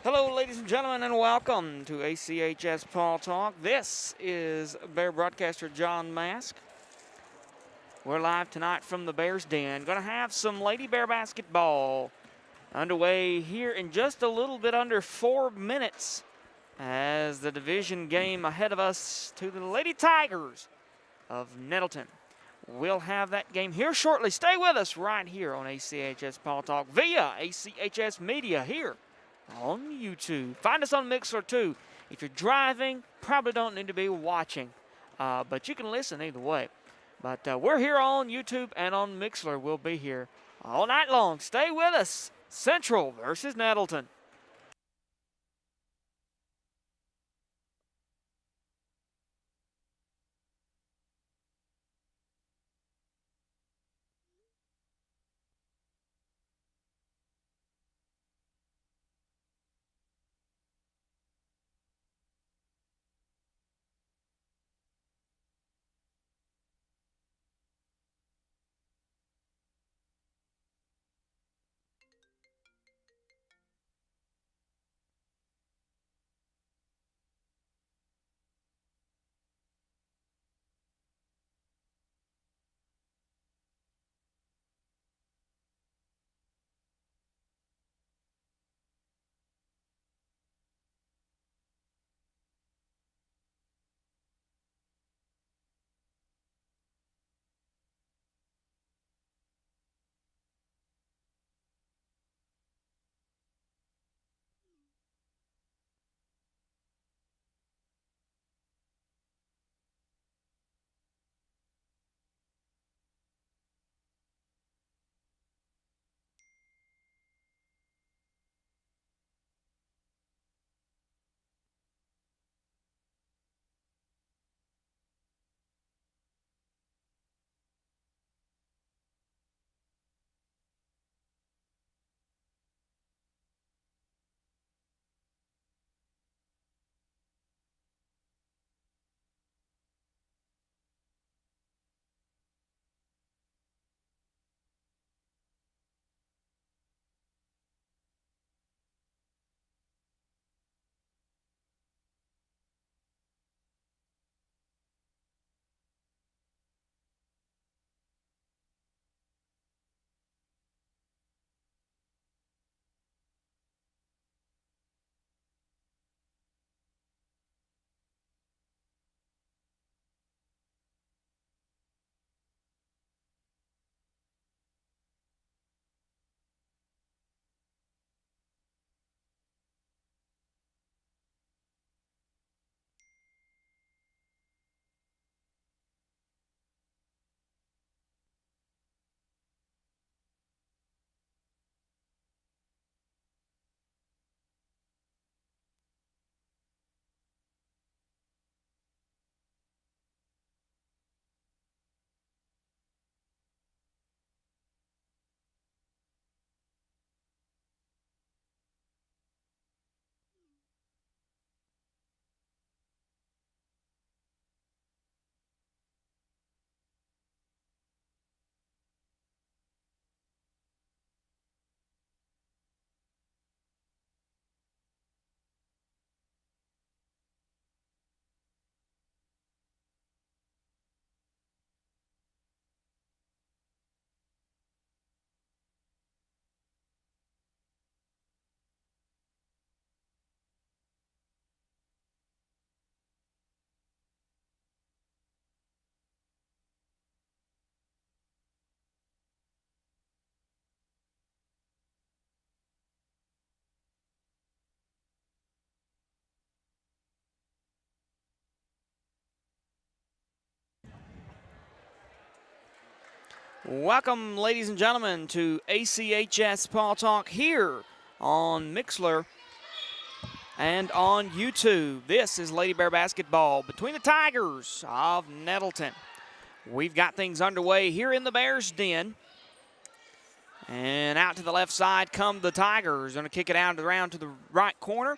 Hello, ladies and gentlemen, and welcome to ACHS Paul Talk. This is Bear broadcaster John Mask. We're live tonight from the Bears Den. Going to have some Lady Bear basketball underway here in just a little bit under 4 minutes as the division game ahead of us to the Lady Tigers of Nettleton. We'll have that game here shortly. Stay with us right here on ACHS Paul Talk via ACHS Media here on YouTube. Find us on Mixler too. If you're driving, probably don't need to be watching, but you can listen either way. But we're here on YouTube and on Mixler. We'll be here all night long. Stay with us. Central versus Nettleton. Welcome, ladies and gentlemen, to ACHS Paul Talk here on Mixler and on YouTube. This is Lady Bear basketball between the Tigers of Nettleton. We've got things underway here in the Bears Den. And out to the left side come the Tigers. Going to kick it out around to the right corner.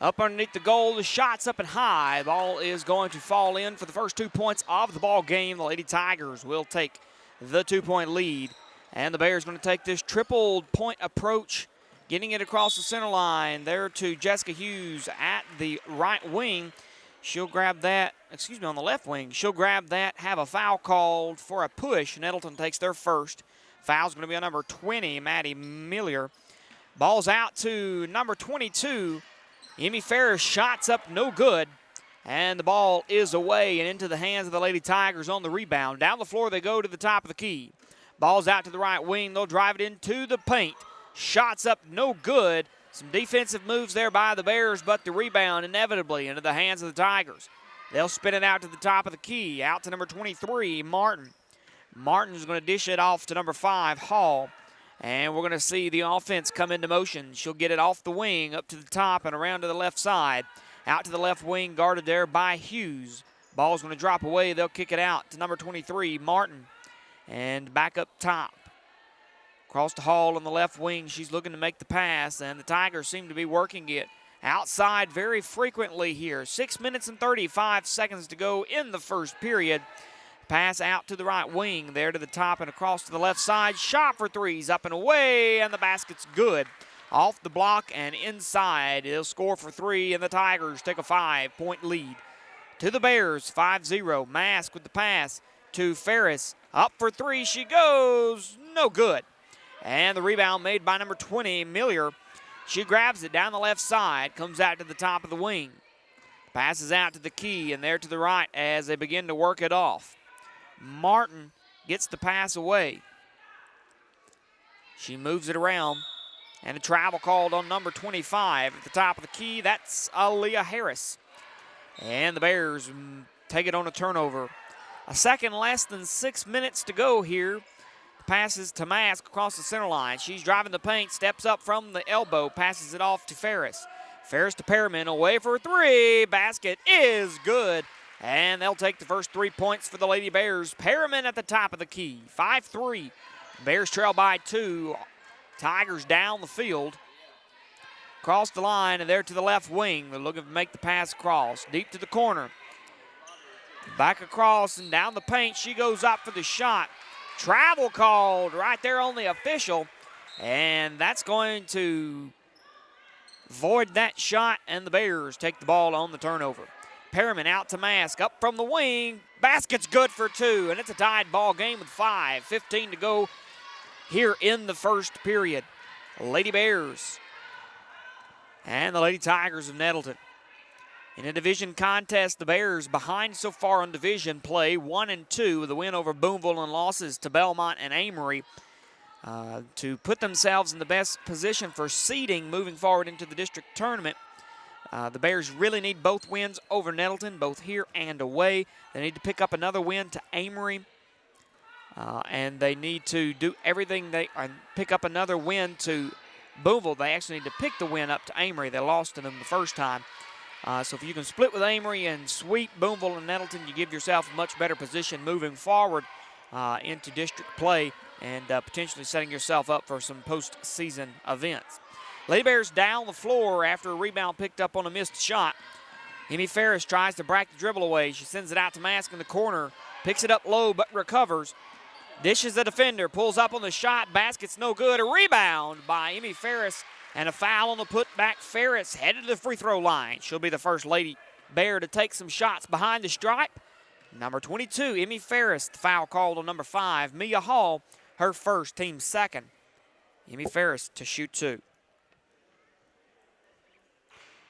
Up underneath the goal, the shot's up and high. Ball is going to fall in for the first 2 points of the ball game. The Lady Tigers will take the 2-point lead. And the Bears going to take this triple point approach Getting it across the center line there to Jessica Hughes at the right wing. She'll grab that, on the left wing. She'll grab that, have a foul called for a push. Nettleton takes their first. Foul's going to be on number 20, Maddie Miller. Ball's out to number 22. Emmy Ferris, shots up, no good. And the ball is away and into the hands of the Lady Tigers on the rebound. Down the floor they go to the top of the key. Ball's out to the right wing. They'll drive it into the paint. Shots up, no good. Some defensive moves there by the Bears, but the rebound inevitably into the hands of the Tigers. They'll spin it out to the top of the key. Out to number 23, Martin. Martin's going to dish it off to number 5, Hall. And we're going to see the offense come into motion. She'll get it off the wing, up to the top and around to the left side. Out to the left wing, guarded there by Hughes. Ball's going to drop away. They'll kick it out to number 23, Martin. And back up top. Across to Hall on the left wing. She's looking to make the pass, and the Tigers seem to be working it outside very frequently here. 6 minutes and 35 seconds to go in the first period. Pass out to the right wing, there to the top and across to the left side. Shot for threes, up and away, and the basket's good. Off the block and inside. He'll score for 3, and the Tigers take a 5-point lead. To the Bears, 5-0. Mask with the pass to Ferris. Up for 3, she goes. No good. And the rebound made by number 20, Miller. She grabs it down the left side, comes out to the top of the wing. Passes out to the key, and there to the right as they begin to work it off. Martin gets the pass away. She moves it around, and a travel called on number 25 at the top of the key. That's Aaliyah Harris. And the Bears take it on a turnover. A second less than 6 minutes to go here. Passes to Mask across the center line. She's driving the paint, steps up from the elbow, passes it off to Ferris. Ferris to Perriman, away for 3. Basket is good. And they'll take the first 3 points for the Lady Bears. Perriman at the top of the key, 5-3. Bears trail by 2. Tigers down the field. Across the line and there to the left wing. They're looking to make the pass across. Deep to the corner. Back across and down the paint. She goes up for the shot. Travel called right there on the official. And that's going to void that shot, and the Bears take the ball on the turnover. Perriman out to Mask, up from the wing. Basket's good for 2, and it's a tied ball game with 5:15 to go here in the first period. Lady Bears and the Lady Tigers of Nettleton. In a division contest, the Bears behind so far on division play, 1-2, with a win over Boonville and losses to Belmont and Amory. To put themselves in the best position for seeding moving forward into the district tournament. The Bears really need both wins over Nettleton, both here and away. They need to pick up another win to Amory. And they need to do everything pick up another win to Boonville. They actually need to pick the win up to Amory. They lost to them the first time. So if you can split with Amory and sweep Boonville and Nettleton, you give yourself a much better position moving forward into district play and potentially setting yourself up for some postseason events. Lady Bears down the floor after a rebound picked up on a missed shot. Emmy Ferris tries to break the dribble away. She sends it out to Mask in the corner. Picks it up low but recovers. Dishes the defender. Pulls up on the shot. Basket's no good. A rebound by Emmy Ferris and a foul on the putback. Ferris headed to the free throw line. She'll be the first Lady Bear to take some shots behind the stripe. Number 22, Emmy Ferris. The foul called on number 5, Mia Hall. Her first, team second. Emmy Ferris to shoot 2.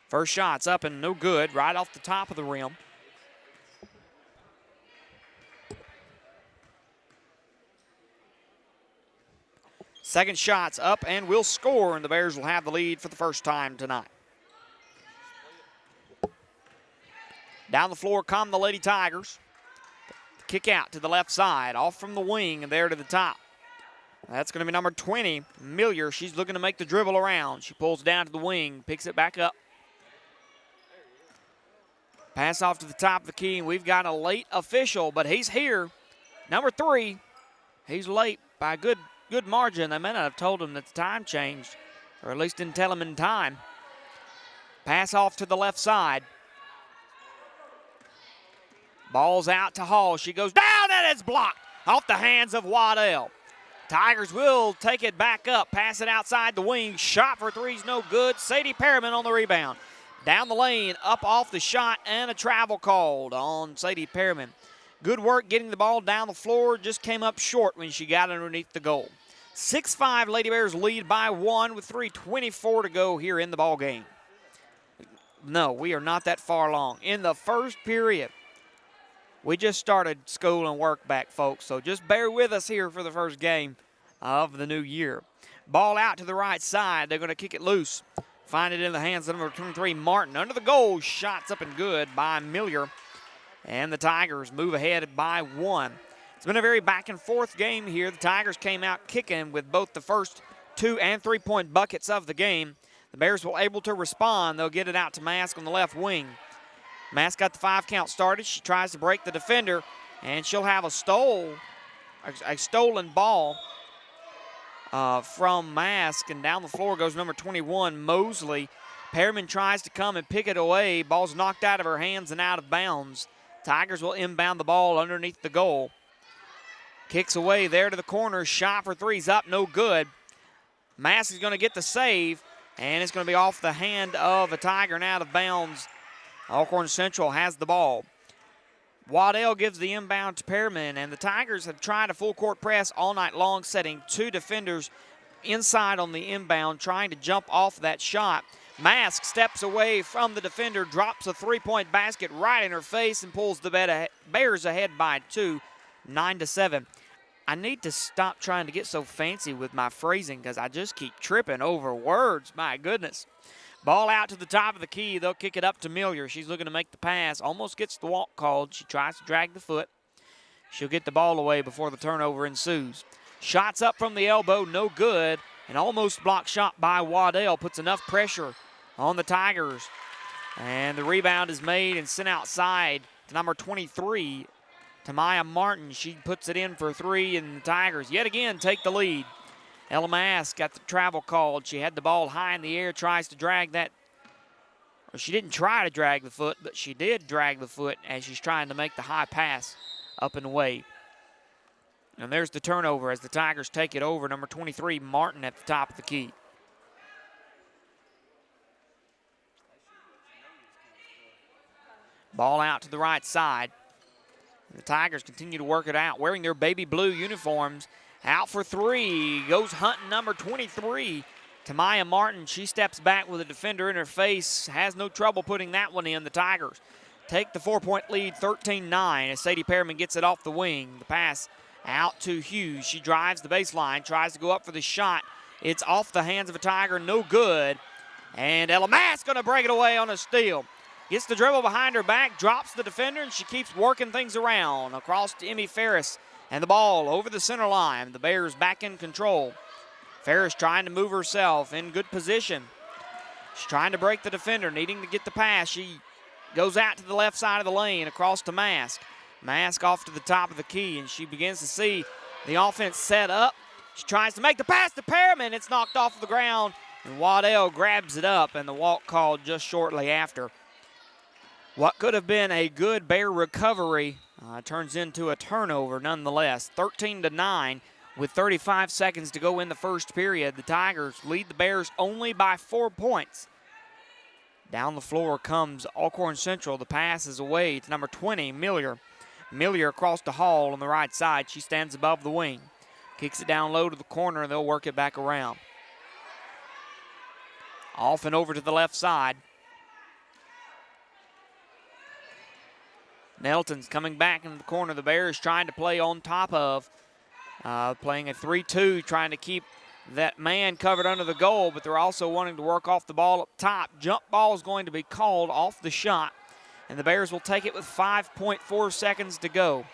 First shot's up and no good, right off the top of the rim. Second shot's up and will score, and the Bears will have the lead for the first time tonight. Down the floor come the Lady Tigers. Kick out to the left side, off from the wing and there to the top. That's going to be number 20, Miller. She's looking to make the dribble around. She pulls down to the wing, picks it back up. Pass off to the top of the key, and we've got a late official, but he's here. Number 3, he's late by a good margin. They may not have told him that the time changed, or at least didn't tell him in time. Pass off to the left side. Ball's out to Hall. She goes down, and it's blocked off the hands of Waddell. Tigers will take it back up, pass it outside the wing. Shot for three's no good. Sadie Perriman on the rebound. Down the lane, up off the shot, and a travel called on Sadie Perriman. Good work getting the ball down the floor. Just came up short when she got underneath the goal. 6-5 Lady Bears lead by 1 with 3:24 to go here in the ball game. No, we are not that far along. In the first period, we just started school and work back, folks, so just bear with us here for the first game of the new year. Ball out to the right side. They're going to kick it loose. Find it in the hands of number 23, Martin. Under the goal, shots up and good by Miller. And the Tigers move ahead by 1. It's been a very back-and-forth game here. The Tigers came out kicking with both the first 2 and 3-point buckets of the game. The Bears were able to respond. They'll get it out to Mask on the left wing. Mask got the 5 count started. She tries to break the defender, and she'll have a stolen ball from Mask, and down the floor goes number 21, Mosley. Perriman tries to come and pick it away. Ball's knocked out of her hands and out of bounds. Tigers will inbound the ball underneath the goal. Kicks away there to the corner. Shot for three's up, no good. Mask is going to get the save, and it's going to be off the hand of a Tiger and out of bounds. Alcorn Central has the ball. Waddell gives the inbound to Perriman, and the Tigers have tried a full-court press all night long, setting 2 defenders inside on the inbound, trying to jump off that shot. Mask steps away from the defender, drops a 3-point basket right in her face, and pulls the Bears ahead by 2, 9-7. I need to stop trying to get so fancy with my phrasing because I just keep tripping over words. My goodness. Ball out to the top of the key. They'll kick it up to Miller. She's looking to make the pass. Almost gets the walk called. She tries to drag the foot. She'll get the ball away before the turnover ensues. Shots up from the elbow, no good. An almost blocked shot by Waddell puts enough pressure on the Tigers. And the rebound is made and sent outside to number 23, Tamaya Martin. She puts it in for 3, and the Tigers yet again take the lead. Ella Mask got the travel called. She had the ball high in the air, tries to drag that. Or she didn't try to drag the foot, but she did drag the foot as she's trying to make the high pass up and away. And there's the turnover as the Tigers take it over. Number 23, Martin, at the top of the key. Ball out to the right side. The Tigers continue to work it out, wearing their baby blue uniforms. Out for 3, goes hunting number 23, Tamaya Martin. She steps back with a defender in her face, has no trouble putting that one in. The Tigers take the 4-point lead, 13-9, as Sadie Perriman gets it off the wing. The pass out to Hughes. She drives the baseline, tries to go up for the shot. It's off the hands of a Tiger, no good. And Ella Mask going to break it away on a steal. Gets the dribble behind her back, drops the defender, and she keeps working things around. Across to Emmy Ferris. And the ball over the center line. The Bears back in control. Ferris trying to move herself in good position. She's trying to break the defender, needing to get the pass. She goes out to the left side of the lane, across to Mask. Mask off to the top of the key, and she begins to see the offense set up. She tries to make the pass to Perriman. It's knocked off the ground, and Waddell grabs it up, and the walk called just shortly after. What could have been a good Bear recovery turns into a turnover nonetheless. 13-9 with 35 seconds to go in the first period. The Tigers lead the Bears only by 4 points. Down the floor comes Alcorn Central. The pass is away to number 20, Miller. Miller across the hall on the right side. She stands above the wing. Kicks it down low to the corner, and they'll work it back around. Off and over to the left side. Nettleton's coming back into the corner. The Bears trying to play on top of. Playing a 3-2, trying to keep that man covered under the goal, but they're also wanting to work off the ball up top. Jump ball is going to be called off the shot, and the Bears will take it with 5.4 seconds to go.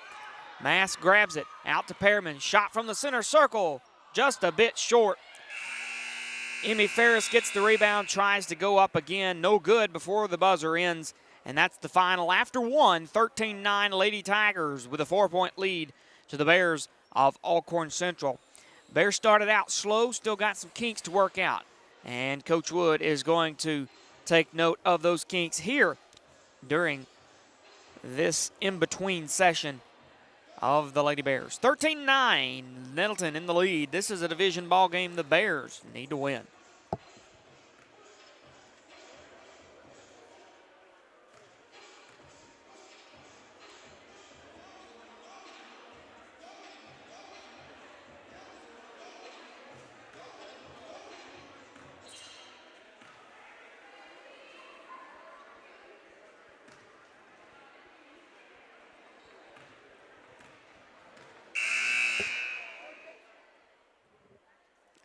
Mask grabs it, out to Perriman. Shot from the center circle, just a bit short. Emmy Ferris gets the rebound, tries to go up again. No good before the buzzer ends. And that's the final after 1, 13-9 Lady Tigers with a 4-point lead to the Bears of Alcorn Central. Bears started out slow, still got some kinks to work out. And Coach Wood is going to take note of those kinks here during this in-between session of the Lady Bears. 13-9, Nettleton in the lead. This is a division ball game the Bears need to win.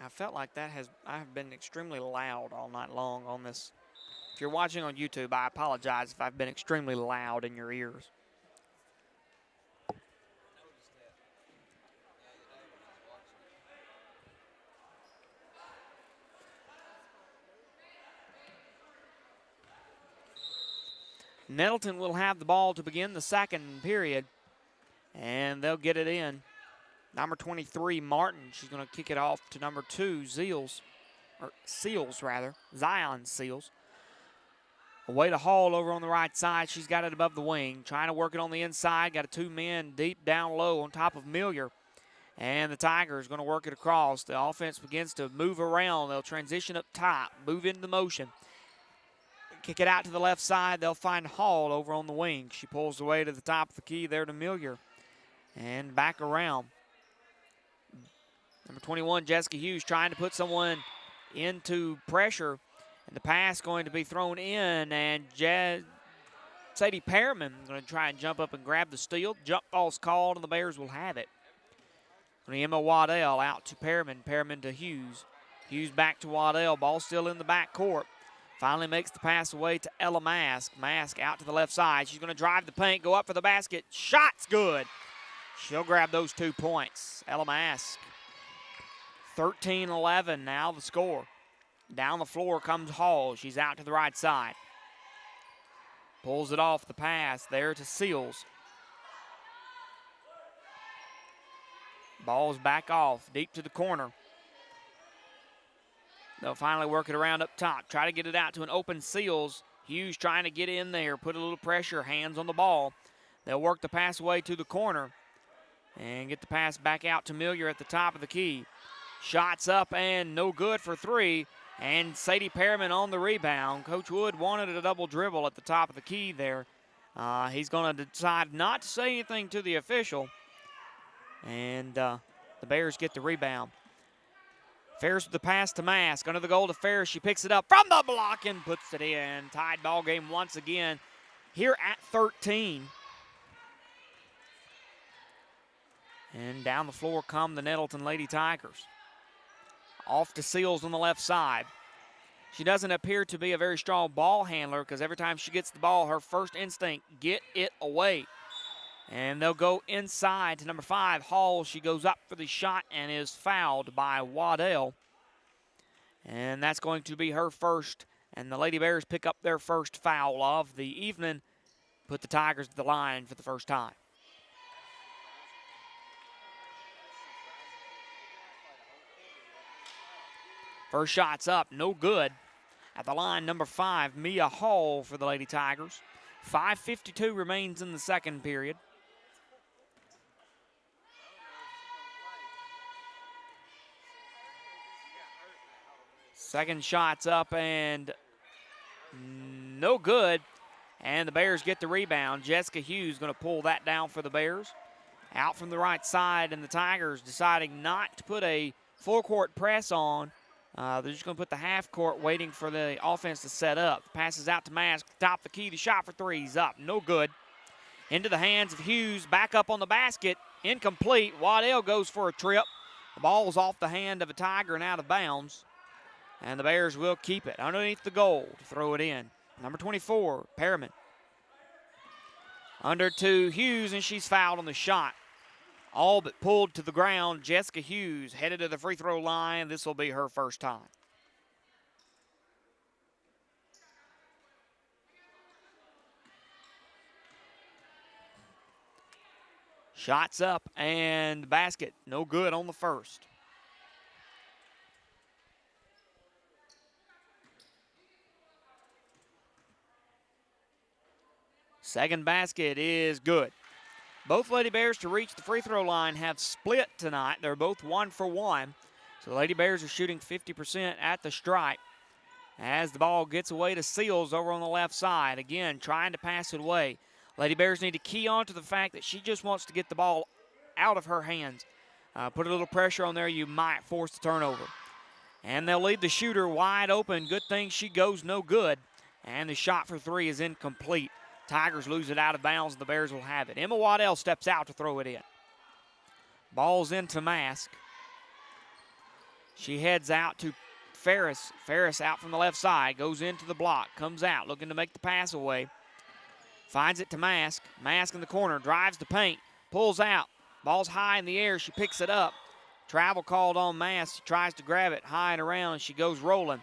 I felt like I have been extremely loud all night long on this. If you're watching on YouTube, I apologize if I've been extremely loud in your ears. Nettleton will have the ball to begin the second period, and they'll get it in. Number 23, Martin. She's going to kick it off to number 2, Seals, Zion Seals. Away to Hall over on the right side. She's got it above the wing. Trying to work it on the inside. Got a 2 men deep down low on top of Miller. And the Tigers going to work it across. The offense begins to move around. They'll transition up top, move into motion. Kick it out to the left side. They'll find Hall over on the wing. She pulls away to the top of the key there to Miller. And back around. Number 21, Jessica Hughes, trying to put someone into pressure. And the pass going to be thrown in, and Sadie Pearman going to try and jump up and grab the steal. Jump ball's called, and the Bears will have it. Emma Waddell out to Pearman. Pearman to Hughes. Hughes back to Waddell. Ball still in the back court. Finally makes the pass away to Ella Mask. Mask out to the left side. She's going to drive the paint, go up for the basket. Shot's good. She'll grab those 2 points. Ella Mask. 13-11 now the score. Down the floor comes Hall. She's out to the right side. Pulls it off the pass there to Seals. Ball's back off, deep to the corner. They'll finally work it around up top. Try to get it out to an open Seals. Hughes trying to get in there, put a little pressure, hands on the ball. They'll work the pass away to the corner and get the pass back out to Miller at the top of the key. Shots up and no good for 3. And Sadie Pearman on the rebound. Coach Wood wanted a double dribble at the top of the key there. He's going to decide not to say anything to the official. And the Bears get the rebound. Ferris with the pass to Mask. Under the goal to Ferris. She picks it up from the block and puts it in. Tied ball game once again here at 13. And down the floor come the Nettleton Lady Tigers. Off to Seals on the left side. She doesn't appear to be a very strong ball handler because every time she gets the ball, her first instinct, get it away. And they'll go inside to number 5, Hall. She goes up for the shot and is fouled by Waddell. And that's going to be her first. And the Lady Bears pick up their first foul of the evening. Put the Tigers to the line for the first time. First shot's up, no good. At the line, number 5, Mia Hall for the Lady Tigers. 5:52 remains in the second period. Second shot's up and no good. And the Bears get the rebound. Jessica Hughes going to pull that down for the Bears. Out from the right side, and the Tigers deciding not to put a full court press on. They're just going to put the half court waiting for the offense to set up. Passes out to Mask, top the key. The shot for 3 is up, no good. Into the hands of Hughes, back up on the basket, incomplete. Waddell goes for a trip. The ball's off the hand of a Tiger and out of bounds. And the Bears will keep it underneath the goal to throw it in. Number 24, Pearman. Under to Hughes, and she's fouled on the shot. All but pulled to the ground. Jessica Hughes headed to the free throw line. This will be her first time. Shots up and basket. No good on the first. Second basket is good. Both Lady Bears to reach the free throw line have split tonight. They're both 1 for 1. So the Lady Bears are shooting 50% at the stripe. As the ball gets away to Seals over on the left side. Again, trying to pass it away. Lady Bears need to key on to the fact that she just wants to get the ball out of her hands. Put a little pressure on there, you might force the turnover. And they'll leave the shooter wide open. Good thing she goes no good. And the shot for three is incomplete. Tigers lose it out of bounds, and the Bears will have it. Emma Waddell steps out to throw it in. Ball's into Mask. She heads out to Ferris. Ferris out from the left side, goes into the block, comes out, looking to make the pass away. Finds it to Mask. Mask in the corner, drives the paint, pulls out. Ball's high in the air, she picks it up. Travel called on Mask. She tries to grab it high and around. She goes rolling.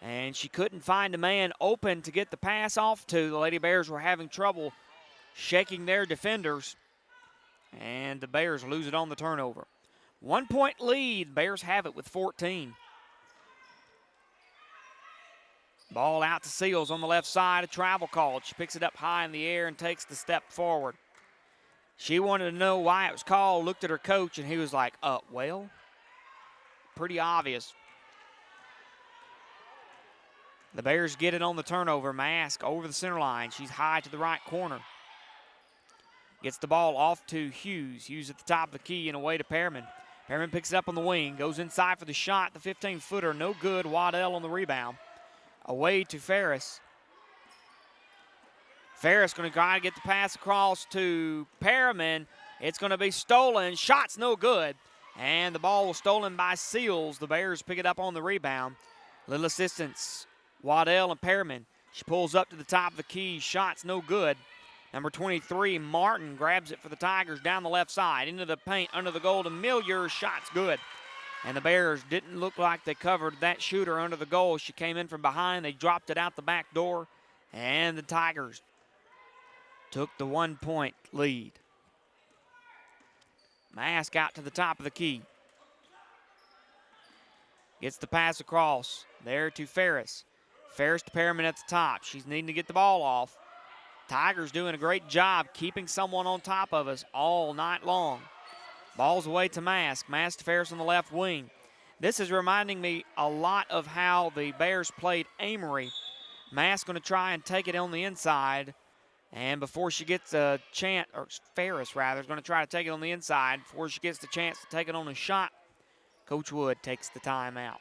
And she couldn't find a man open to get the pass off to. The Lady Bears were having trouble shaking their defenders. And the Bears lose it on the turnover. 1 point lead. Bears have it with 14. Ball out to Seals on the left side. A travel called. She picks it up high in the air and takes the step forward. She wanted to know why it was called, looked at her coach, and he was like, well, pretty obvious. The Bears get it on the turnover. Mask over the center line. She's high to the right corner. Gets the ball off to Hughes. Hughes at the top of the key and away to Pearman. Pearman picks it up on the wing. Goes inside for the shot. The 15-footer, no good. Waddell on the rebound. Away to Ferris. Ferris going to try to get the pass across to Pearman. It's going to be stolen. Shot's no good. And the ball was stolen by Seals. The Bears pick it up on the rebound. Little assistance. Waddell and Pearman. She pulls up to the top of the key. Shot's no good. Number 23, Martin, grabs it for the Tigers down the left side. Into the paint, under the goal to Miller. Shot's good. And the Bears didn't look like they covered that shooter under the goal. She came in from behind. They dropped it out the back door. And the Tigers took the 1 point lead. Mask out to the top of the key. Gets the pass across. There to Ferris. Ferris to Pearman at the top. She's needing to get the ball off. Tigers doing a great job keeping someone on top of us all night long. Ball's away to Mask. Mask to Ferris on the left wing. This is reminding me a lot of how the Bears played Amory. Mask going to try and take it on the inside. And before she gets a chance, or Ferris rather, is going to try to take it on the inside. Before she gets the chance to take it on a shot, Coach Wood takes the timeout.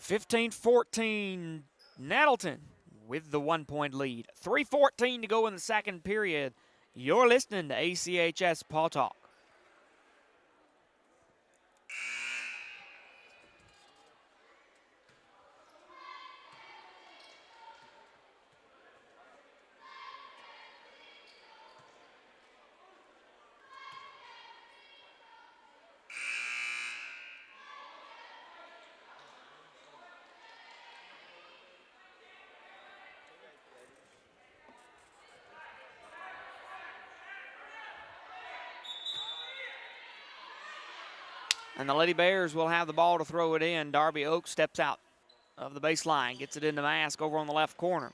15-14, Nettleton with the 1 point lead. 3:14 to go in the second period. You're listening to ACHS Paw Talk. And the Lady Bears will have the ball to throw it in. Darby Oaks steps out of the baseline, gets it into Mask over on the left corner.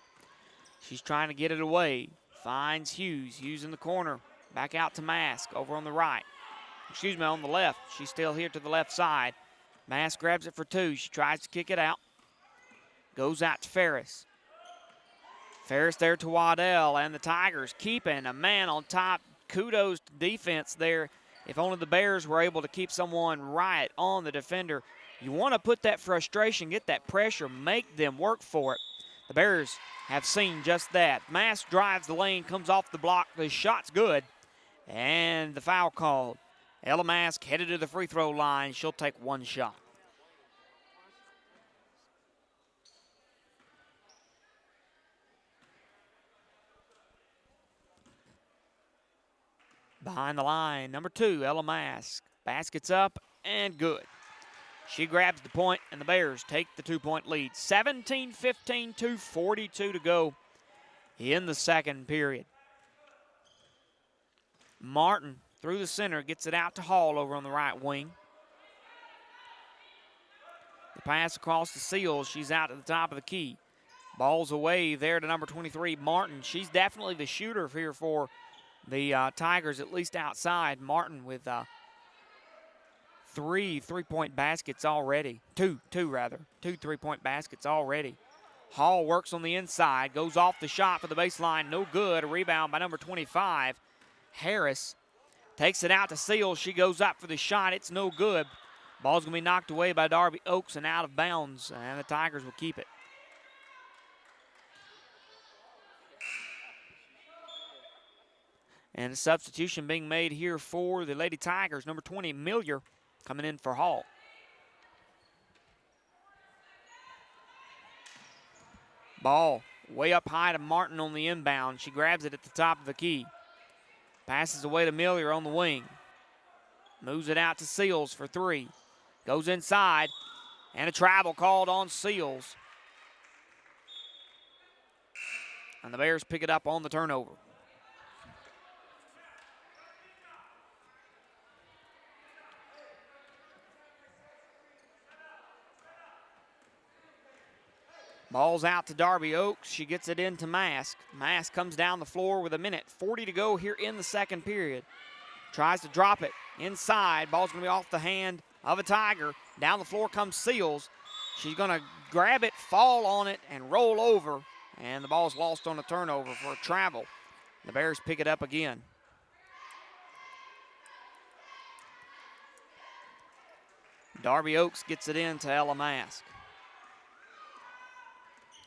She's trying to get it away. Finds Hughes. Hughes in the corner. Back out to Mask over on the right. Excuse me, on the left. She's still here to the left side. Mask grabs it for two. She tries to kick it out. Goes out to Ferris. Ferris there to Waddell, and the Tigers keeping a man on top. Kudos to defense there. If only the Bears were able to keep someone right on the defender. You want to put that frustration, get that pressure, make them work for it. The Bears have seen just that. Mask drives the lane, comes off the block. The shot's good, and the foul called. Ella Mask headed to the free throw line. She'll take one shot. Behind the line, number 2, Ella Mask. Basket's up and good. She grabs the point, and the Bears take the 2 point lead. 17-15, 2:42 to go in the second period. Martin through the center, gets it out to Hall over on the right wing. The pass across to Seals. She's out to the top of the key. Ball's away there to number 23, Martin. She's definitely the shooter here for The Tigers at least outside. Martin with three-point baskets already. Two 3-point baskets already. Hall works on the inside, goes off the shot for the baseline, no good. A rebound by number 25, Harris. Takes it out to Seals. She goes up for the shot. It's no good. Ball's going to be knocked away by Darby Oaks and out of bounds, and the Tigers will keep it. And a substitution being made here for the Lady Tigers. Number 20, Miller, coming in for Hall. Ball way up high to Martin on the inbound. She grabs it at the top of the key. Passes away to Miller on the wing. Moves it out to Seals for 3. Goes inside, and a travel called on Seals. And the Bears pick it up on the turnover. Ball's out to Darby Oaks. She gets it into Mask. Mask comes down the floor with 1:40 to go here in the second period. Tries to drop it inside. Ball's going to be off the hand of a Tiger. Down the floor comes Seals. She's going to grab it, fall on it, and roll over. And the ball's lost on a turnover for a travel. The Bears pick it up again. Darby Oaks gets it into Ella Mask.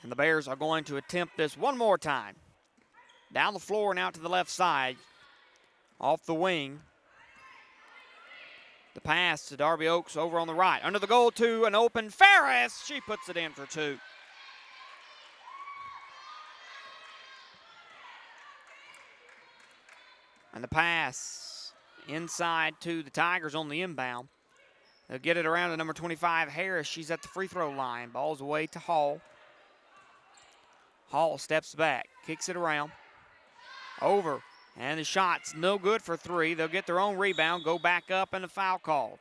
And the Bears are going to attempt this one more time. Down the floor and out to the left side. Off the wing. The pass to Darby Oaks over on the right. Under the goal to an open Ferris. She puts it in for 2. And the pass inside to the Tigers on the inbound. They'll get it around to number 25, Harris. She's at the free throw line. Ball's away to Hall. Hall steps back, kicks it around. Over, and the shot's no good for 3. They'll get their own rebound, go back up, and a foul called.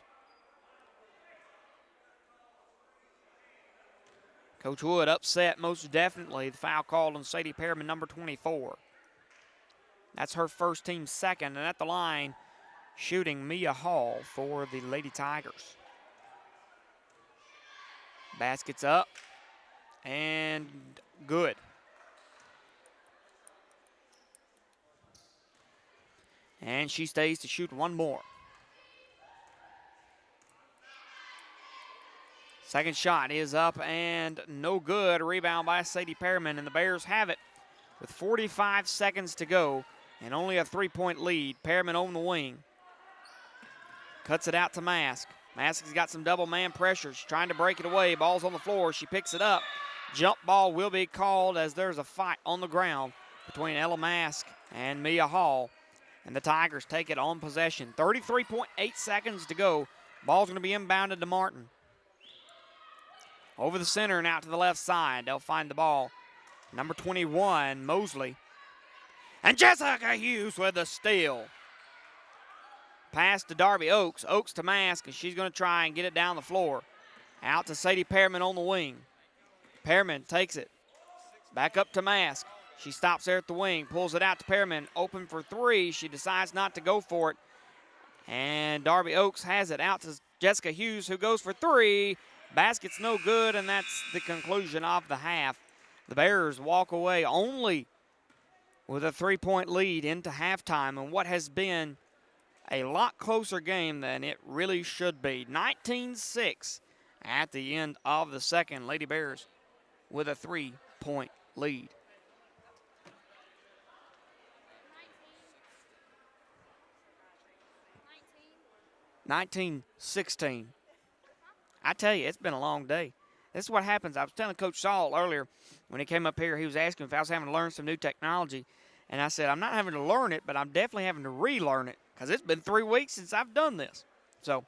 Coach Wood upset most definitely. The foul called on Sadie Perriman, number 24. That's her first team second, and at the line, shooting Mia Hall for the Lady Tigers. Basket's up, and good. And she stays to shoot one more. Second shot is up and no good. A rebound by Sadie Perriman, and the Bears have it with 45 seconds to go and only a 3-point lead. Perriman on the wing. Cuts it out to Mask. Mask has got some double man pressure. She's trying to break it away. Ball's on the floor. She picks it up. Jump ball will be called as there's a fight on the ground between Ella Mask and Mia Hall. And the Tigers take it on possession. 33.8 seconds to go. Ball's going to be inbounded to Martin. Over the center and out to the left side. They'll find the ball. Number 21, Mosley. And Jessica Hughes with the steal. Pass to Darby Oaks. Oaks to Mask, and she's going to try and get it down the floor. Out to Sadie Perriman on the wing. Perriman takes it. Back up to Mask. She stops there at the wing, pulls it out to Perriman, open for 3. She decides not to go for it. And Darby Oaks has it out to Jessica Hughes, who goes for 3. Basket's no good, and that's the conclusion of the half. The Bears walk away only with a 3-point lead into halftime, and what has been a lot closer game than it really should be. 19-6 at the end of the second. Lady Bears with a 3-point lead. 19-16. I tell you, it's been a long day. This is what happens. I was telling Coach Saul earlier when he came up here, he was asking if I was having to learn some new technology. And I said, I'm not having to learn it, but I'm definitely having to relearn it because it's been 3 weeks since I've done this. So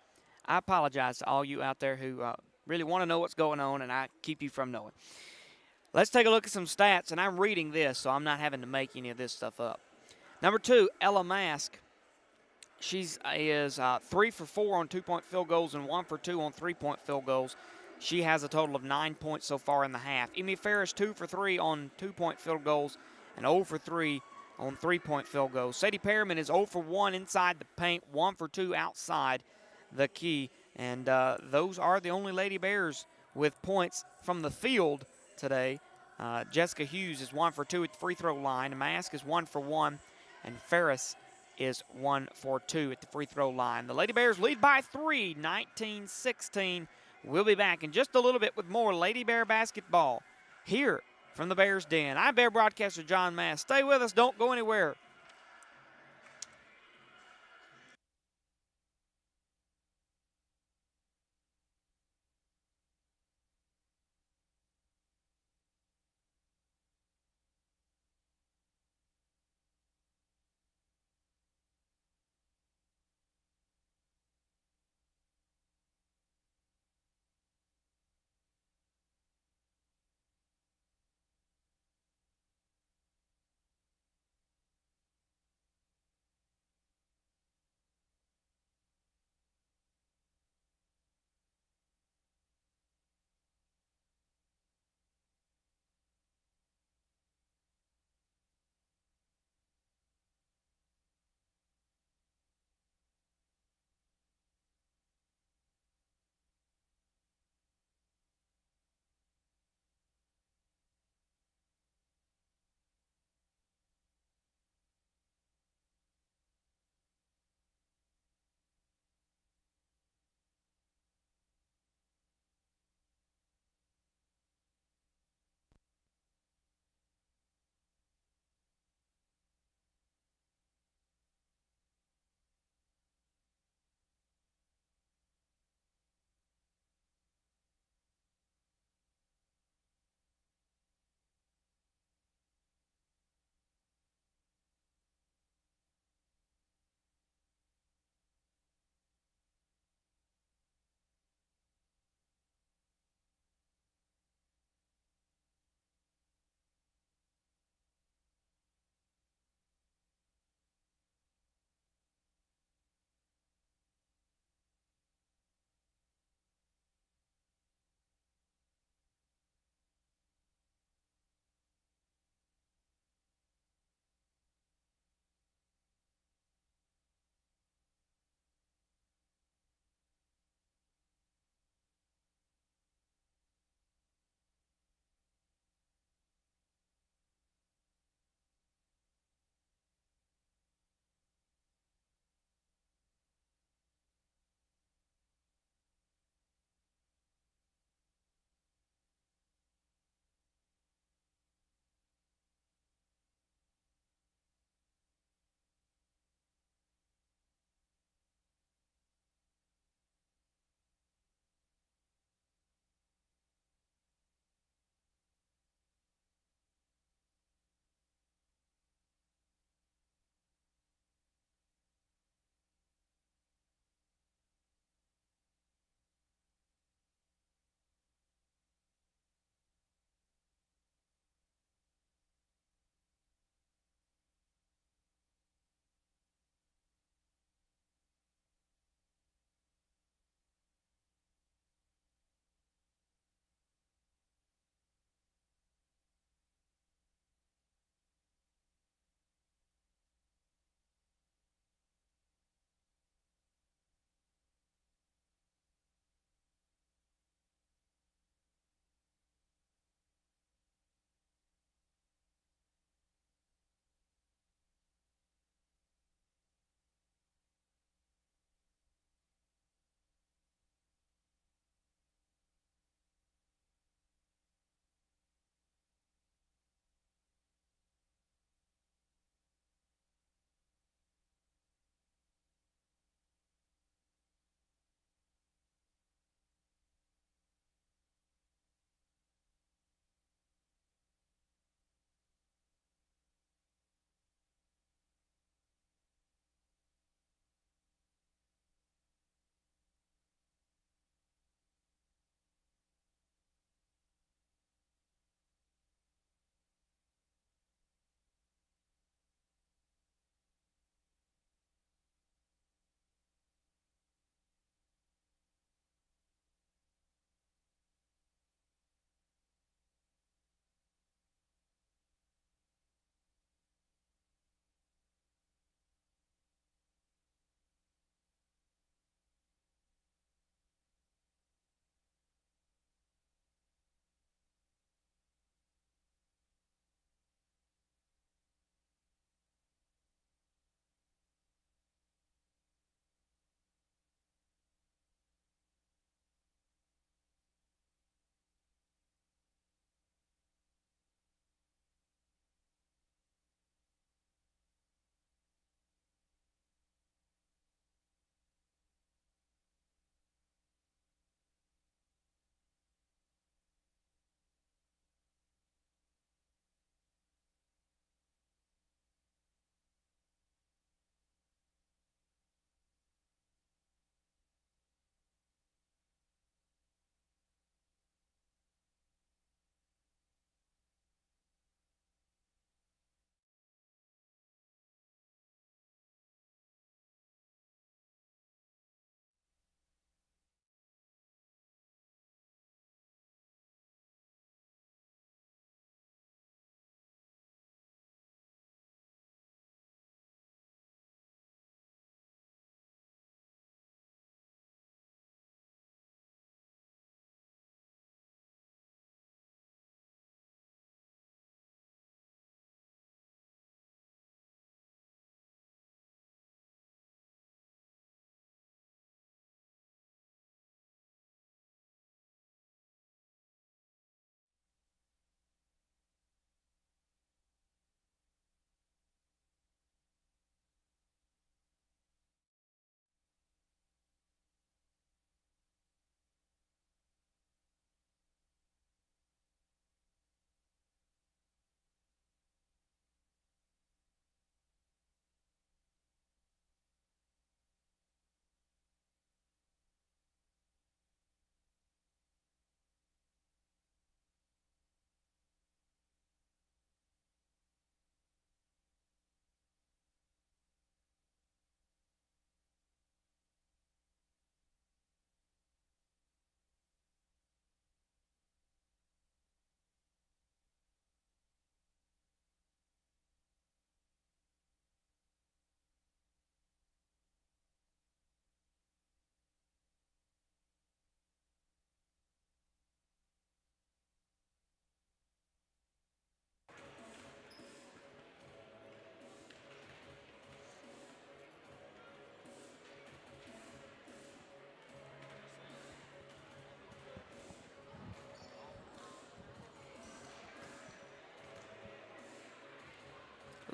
I apologize to all you out there who really want to know what's going on, and I keep you from knowing. Let's take a look at some stats, and I'm reading this, so I'm not having to make any of this stuff up. Number 2, Ella Mask. She is 3 for 4 on 2-point field goals and 1 for 2 on 3-point field goals. She has a total of 9 points so far in the half. Emmy Ferris, 2 for 3 on 2-point field goals and 0 for 3 on three-point field goals. Sadie Perriman is 0 for 1 inside the paint, 1 for 2 outside the key. And those are the only Lady Bears with points from the field today. Jessica Hughes is 1 for 2 at the free throw line. Mask is 1 for 1. And Ferris is 1 for 2 at the free throw line. The Lady Bears lead by 3, 19-16. We'll be back in just a little bit with more Lady Bear basketball here from the Bears Den. I'm Bear broadcaster John Mass. Stay with us. Don't go anywhere.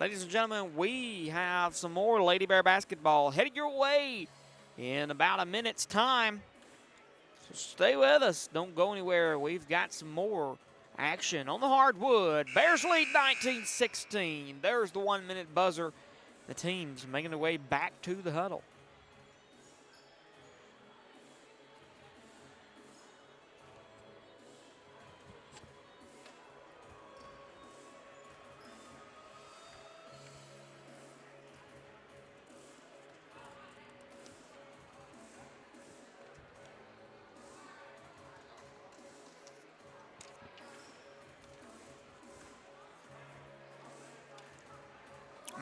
Ladies and gentlemen, we have some more Lady Bear basketball headed your way in about a minute's time. So stay with us. Don't go anywhere. We've got some more action on the hardwood. Bears lead 19-16. There's the 1 minute buzzer. The teams making their way back to the huddle.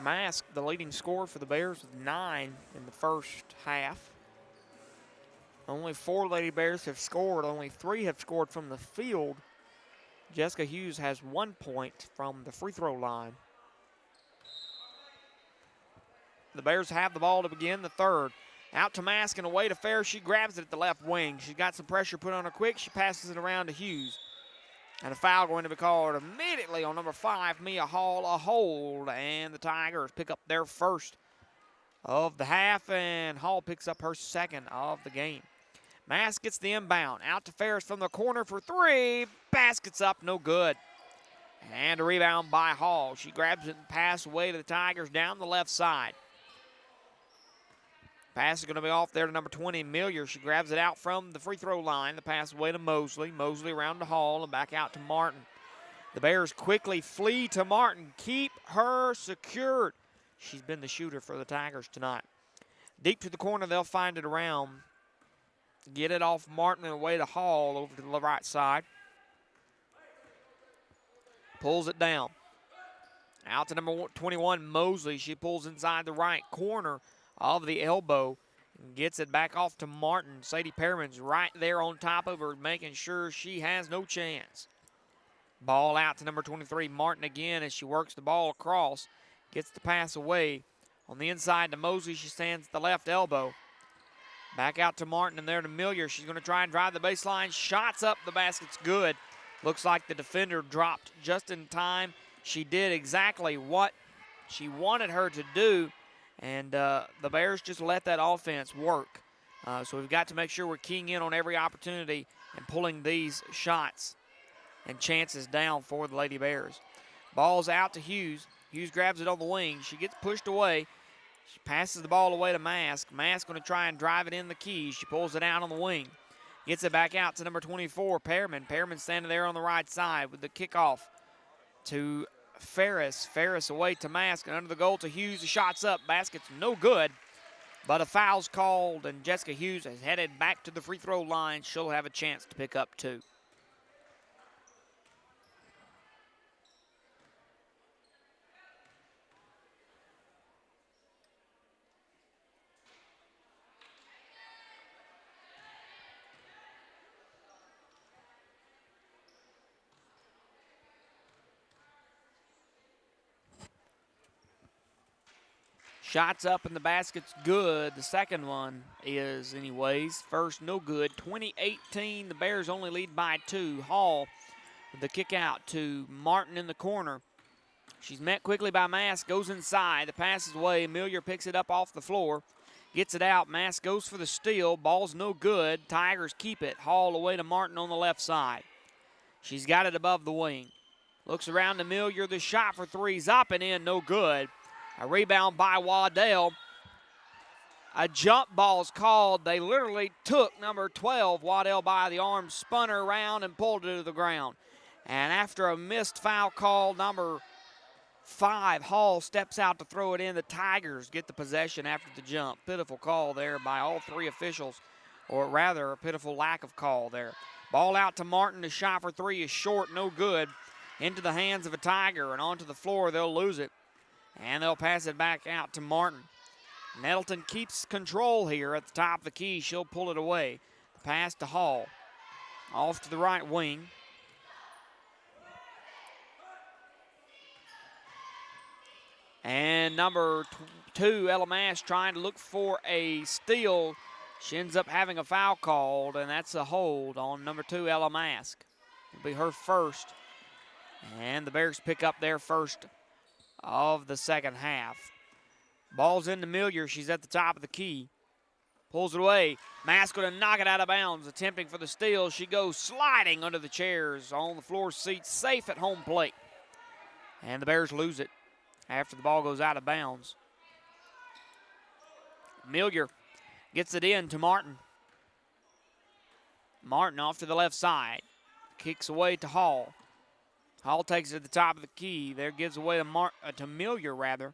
Mask, the leading scorer for the Bears, with 9 in the first half. Only 4 Lady Bears have scored. Only 3 have scored from the field. Jessica Hughes has 1 point from the free throw line. The Bears have the ball to begin the third. Out to Mask and away to Fair. She grabs it at the left wing. She's got some pressure put on her quick. She passes it around to Hughes. And a foul going to be called immediately on number 5, Mia Hall, a hold. And the Tigers pick up their first of the half, and Hall picks up her second of the game. Mask gets the inbound. Out to Ferris from the corner for 3. Basket's up, no good. And a rebound by Hall. She grabs it and passes away to the Tigers down the left side. Pass is going to be off there to number 20, Miller. She grabs it out from the free throw line. The pass away to Mosley. Mosley around to Hall and back out to Martin. The Bears quickly flee to Martin. Keep her secured. She's been the shooter for the Tigers tonight. Deep to the corner, they'll find it around. Get it off Martin and away to Hall over to the right side. Pulls it down. Out to number 21, Mosley. She pulls inside the right corner of the elbow and gets it back off to Martin. Sadie Perriman's right there on top of her, making sure she has no chance. Ball out to number 23, Martin again as she works the ball across. Gets the pass away. On the inside to Mosley, she stands at the left elbow. Back out to Martin and there to Miller. She's going to try and drive the baseline. Shots up, the basket's good. Looks like the defender dropped just in time. She did exactly what she wanted her to do. And the Bears just let that offense work. So we've got to make sure we're keying in on every opportunity and pulling these shots and chances down for the Lady Bears. Ball's out to Hughes. Hughes grabs it on the wing. She gets pushed away. She passes the ball away to Mask. Mask going to try and drive it in the key. She pulls it out on the wing. Gets it back out to number 24, Perriman. Perriman standing there on the right side with the kickoff to Ferris. Ferris away to Mask and under the goal to Hughes. The shot's up. Basket's no good. But a foul's called, and Jessica Hughes is headed back to the free throw line. She'll have a chance to pick up 2. Shots up and the basket's good. The second one is anyways. First, no good. 20-18, the Bears only lead by 2. Hall with the kick out to Martin in the corner. She's met quickly by Mask, goes inside. The pass is away. Miller picks it up off the floor. Gets it out. Mask goes for the steal. Ball's no good. Tigers keep it. Hall away to Martin on the left side. She's got it above the wing. Looks around to Miller. The shot for 3's up and in. No good. A rebound by Waddell. A jump ball's called. They literally took number 12, Waddell, by the arm, spun her around, and pulled her to the ground. And after a missed foul call, number 5, Hall, steps out to throw it in. The Tigers get the possession after the jump. Pitiful call there by all 3 officials, or rather a pitiful lack of call there. Ball out to Martin. The shot for 3 is short, no good. Into the hands of a Tiger, and onto the floor. They'll lose it. And they'll pass it back out to Martin. Nettleton keeps control here at the top of the key. She'll pull it away. The pass to Hall. Off to the right wing. And number 2, Ella Mask, trying to look for a steal. She ends up having a foul called, and that's a hold on number 2, Ella Mask. It'll be her first. And the Bears pick up their first of the second half. Ball's into Miller. She's at the top of the key. Pulls it away. Mask going to knock it out of bounds. Attempting for the steal. She goes sliding under the chairs on the floor seat, safe at home plate. And the Bears lose it after the ball goes out of bounds. Miller gets it in to Martin. Martin off to the left side. Kicks away to Hall. Hall takes it at the top of the key. There gives away to Miller, rather.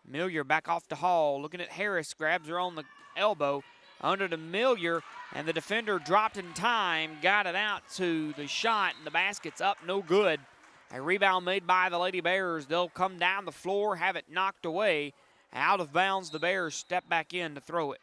Miller back off to Hall. Looking at Harris. Grabs her on the elbow. Under to Miller. And the defender dropped in time. Got it out to the shot. And the basket's up. No good. A rebound made by the Lady Bears. They'll come down the floor. Have it knocked away. Out of bounds. The Bears step back in to throw it.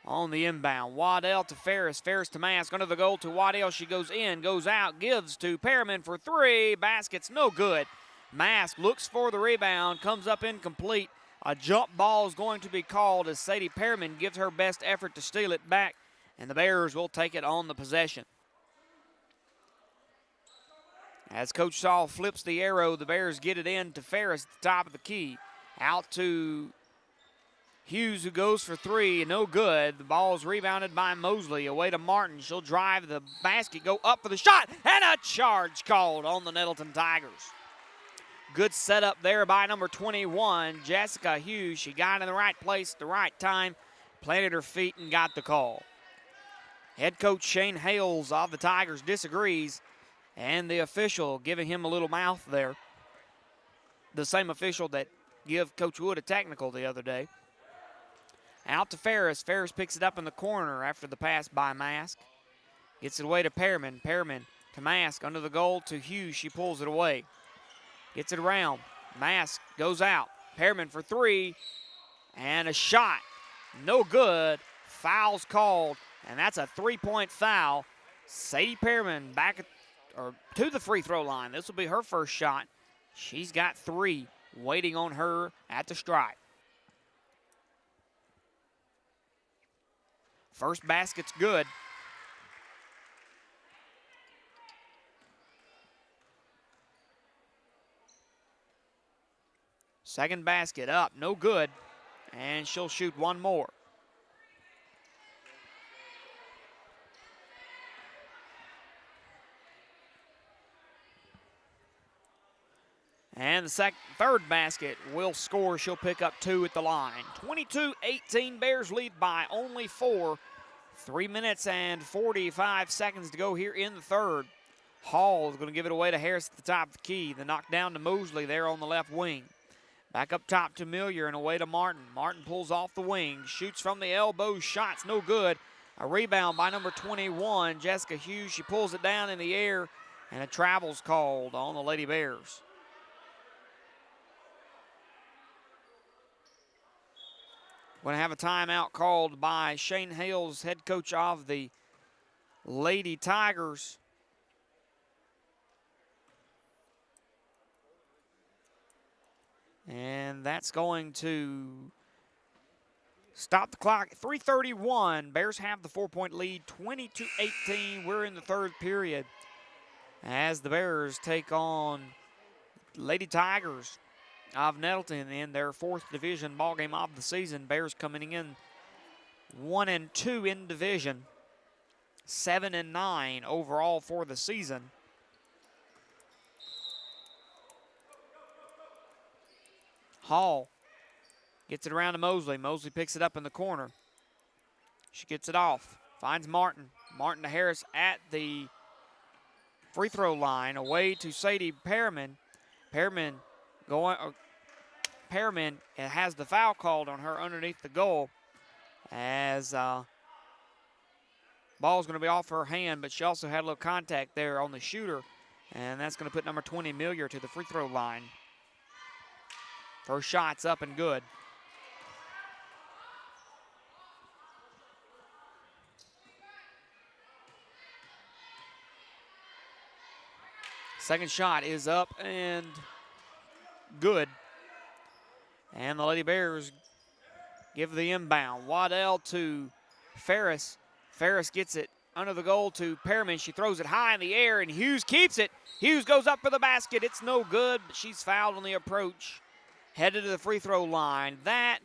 On the inbound, Waddell to Ferris. Ferris to Mask. Under the goal to Waddell. She goes in, goes out, gives to Perriman for three. Basket's no good. Mask looks for the rebound, comes up incomplete. A jump ball is going to be called as Sadie Perriman gives her best effort to steal it back, and the Bears will take it on the possession. As Coach Saul flips the arrow, the Bears get it in to Ferris at the top of the key. Out to Hughes, who goes for three, no good. The ball is rebounded by Mosley. Away to Martin. She'll drive the basket, go up for the shot, and a charge called on the Nettleton Tigers. Good setup there by number 21, Jessica Hughes. She got in the right place at the right time, planted her feet, and got the call. Head coach Shane Hales of the Tigers disagrees, and the official giving him a little mouth there. The same official that gave Coach Wood a technical the other day. Out to Ferris. Ferris picks it up in the corner after the pass by Mask. Gets it away to Perriman. Perriman to Mask. Under the goal to Hughes. She pulls it away. Gets it around. Mask goes out. Perriman for three. And a shot. No good. Foul's called. And that's a three-point foul. Sadie Perriman back to the free throw line. This will be her first shot. She's got three waiting on her at the stripe. First basket's good. Second basket up, no good. And she'll shoot one more. And the third basket will score. She'll pick up two at the line. 22-18, Bears lead by only 4. 3 minutes and 45 seconds to go here in the third. Hall is going to give it away to Harris at the top of the key. The knockdown to Mosley there on the left wing. Back up top to Miller and away to Martin. Martin pulls off the wing, shoots from the elbow, shots no good. A rebound by number 21, Jessica Hughes. She pulls it down in the air, and a travel's called on the Lady Bears. Going to have a timeout called by Shane Hales, head coach of the Lady Tigers. And that's going to stop the clock. 3:31. Bears have the 4-point lead, 22-18. We're in the third period as the Bears take on Lady Tigers of Nettleton in their 4th division ball game of the season. Bears coming in 1-2 in division, 7-9 overall for the season. Hall gets it around to Mosley. Mosley picks it up in the corner. She gets it off, finds Martin. Martin to Harris at the free throw line, away to Sadie Perriman. Perriman has the foul called on her underneath the goal as ball's going to be off her hand, but she also had a little contact there on the shooter, and that's going to put number 20 Miller to the free throw line. First shot's up and good. Second shot is up and good. And the Lady Bears give the inbound. Waddell to Ferris. Ferris gets it under the goal to Pearman. She throws it high in the air, and Hughes keeps it. Hughes goes up for the basket. It's no good, but she's fouled on the approach. Headed to the free throw line. That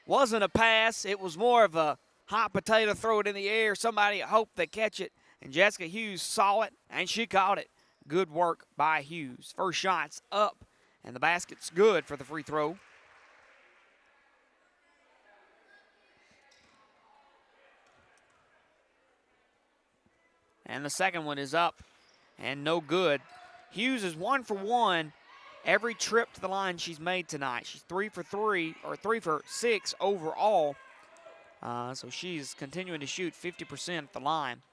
wasn't a pass. It was more of a hot potato, throw it in the air. Somebody hoped they catch it, and Jessica Hughes saw it, and she caught it. Good work by Hughes. First shot's up, and the basket's good for the free throw. And the second one is up and no good. Hughes is 1 for 1 every trip to the line she's made tonight. She's 3 for 6 overall. So she's continuing to shoot 50% at the line.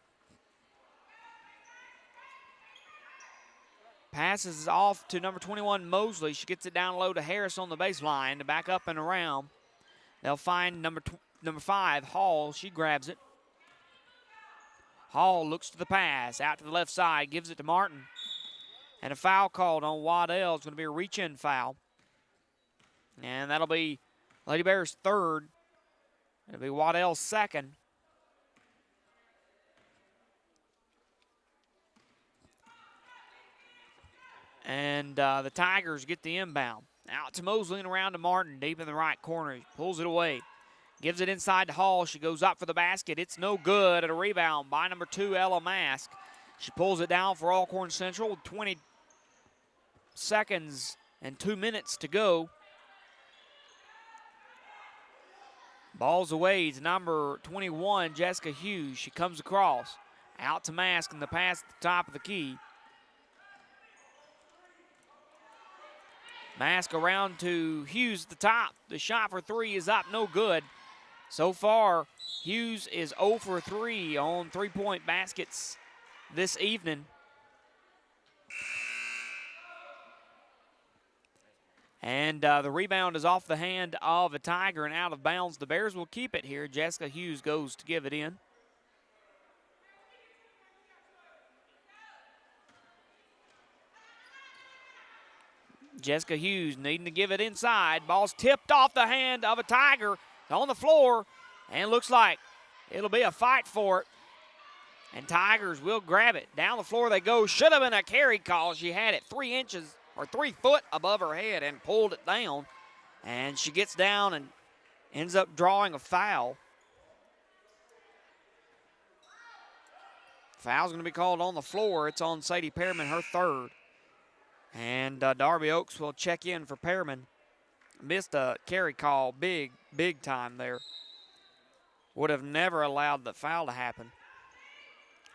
Passes off to number 21, Mosley. She gets it down low to Harris on the baseline to back up and around. They'll find number 5, Hall. She grabs it. Hall looks to the pass, out to the left side, gives it to Martin. And a foul called on Waddell. It's going to be a reach-in foul. And that'll be Lady Bears' third. It'll be Waddell's second. And the Tigers get the inbound. Out to Mosley and around to Martin, deep in the right corner. He pulls it away. Gives it inside to Hall. She goes up for the basket. It's no good. At a rebound by number 2, Ella Mask. She pulls it down for Alcorn Central with 20 seconds and 2 minutes to go. Ball's away to number 21, Jessica Hughes. She comes across. Out to Mask and the pass at the top of the key. Mask around to Hughes at the top. The shot for 3 is up, no good. So far, Hughes is 0 for 3 on three-point baskets this evening. And the rebound is off the hand of a Tiger and out of bounds. The Bears will keep it here. Jessica Hughes goes to give it in. Jessica Hughes needing to give it inside. Ball's tipped off the hand of a Tiger. On the floor, and looks like it'll be a fight for it. And Tigers will grab it. Down the floor they go. Should have been a carry call. She had it 3 inches or 3 foot above her head and pulled it down. And she gets down and ends up drawing a foul. Foul's going to be called on the floor. It's on Sadie Pearman, her third. And Darby Oaks will check in for Pearman. Missed a carry call, big time there. Would have never allowed the foul to happen.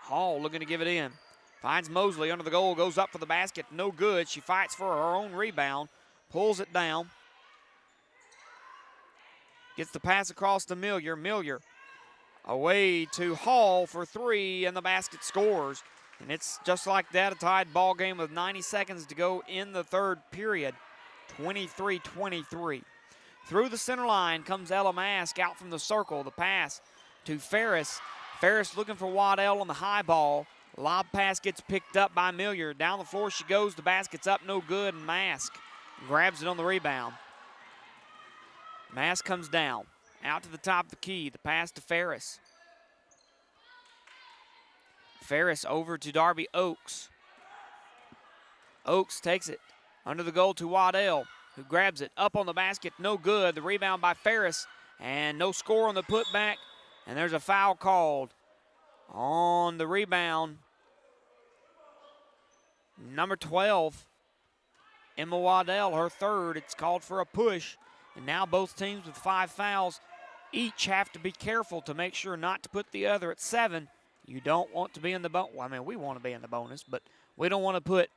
Hall looking to give it in. Finds Mosley under the goal, goes up for the basket, no good. She fights for her own rebound, pulls it down. Gets the pass across to Miller. Miller away to Hall for 3, and the basket scores. And it's just like that, a tied ball game with 90 seconds to go in the third period. 23-23. Through the center line comes Ella Mask out from the circle. The pass to Ferris. Ferris looking for Waddell on the high ball. Lob pass gets picked up by Miller. Down the floor she goes. The basket's up, no good, and Mask grabs it on the rebound. Mask comes down. Out to the top of the key. The pass to Ferris. Ferris over to Darby Oaks. Oaks takes it under the goal to Waddell, who grabs it up on the basket. No good. The rebound by Ferris, and no score on the putback. And there's a foul called on the rebound. Number 12, Emma Waddell, her third. It's called for a push. And now both teams with 5 fouls each have to be careful to make sure not to put the other at 7. You don't want to be in the bonus. Well, I mean, we want to be in the bonus, but we don't want to put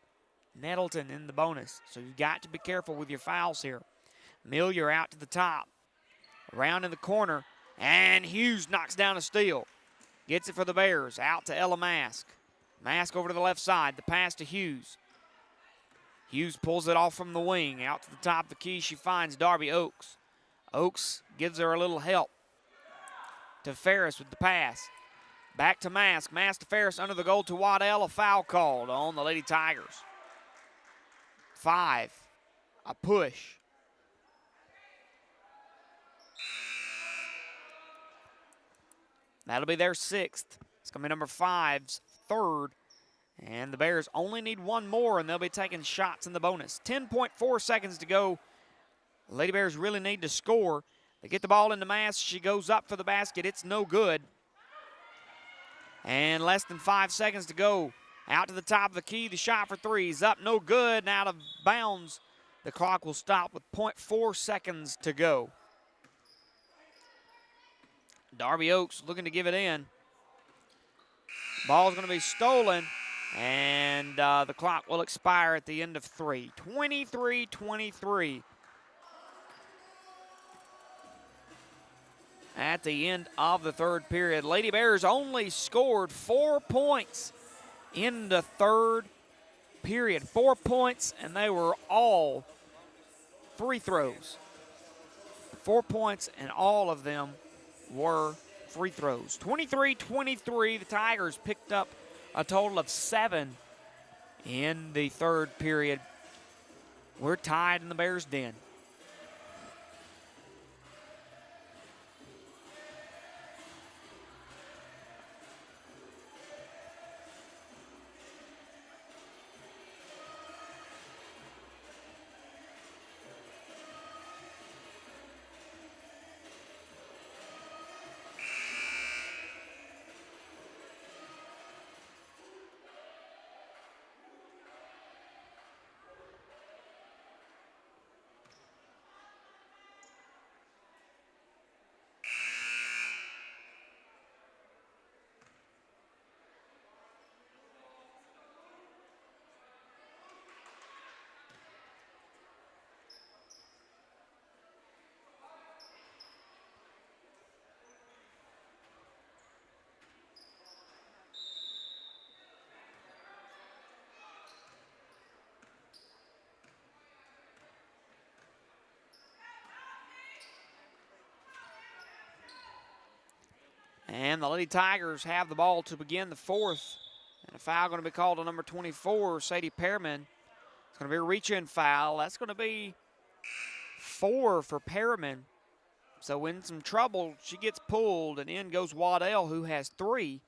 Nettleton in the bonus. So you've got to be careful with your fouls here. Miller out to the top. Around in the corner. And Hughes knocks down a steal. Gets it for the Bears. Out to Ella Mask. Mask over to the left side. The pass to Hughes. Hughes pulls it off from the wing. Out to the top of the key. She finds Darby Oaks. Oaks gives her a little help to Ferris with the pass. Back to Mask. Mask to Ferris under the goal to Waddell. A foul called on the Lady Tigers. 5. A push. That'll be their 6th. It's going to be number 5's third. And the Bears only need one more, and they'll be taking shots in the bonus. 10.4 seconds to go. Lady Bears really need to score. They get the ball into Mass. She goes up for the basket. It's no good. And less than 5 seconds to go. Out to the top of the key. The shot for three is up, no good, and out of bounds. The clock will stop with 0.4 seconds to go. Darby Oaks looking to give it in. Ball's going to be stolen, and the clock will expire at the end of three. 23-23. At the end of the third period. Lady Bears only scored 4 points in the third period. 4 points, and they were all free throws. 4 points, and all of them were free throws. 23-23, the Tigers picked up a total of 7 in the third period. We're tied in the Bears' den. And the Lady Tigers have the ball to begin the fourth. And a foul going to be called on number 24, Sadie Pearman. It's going to be a reach-in foul. That's going to be 4 for Pearman. So in some trouble, she gets pulled, and in goes Waddell, who has 3.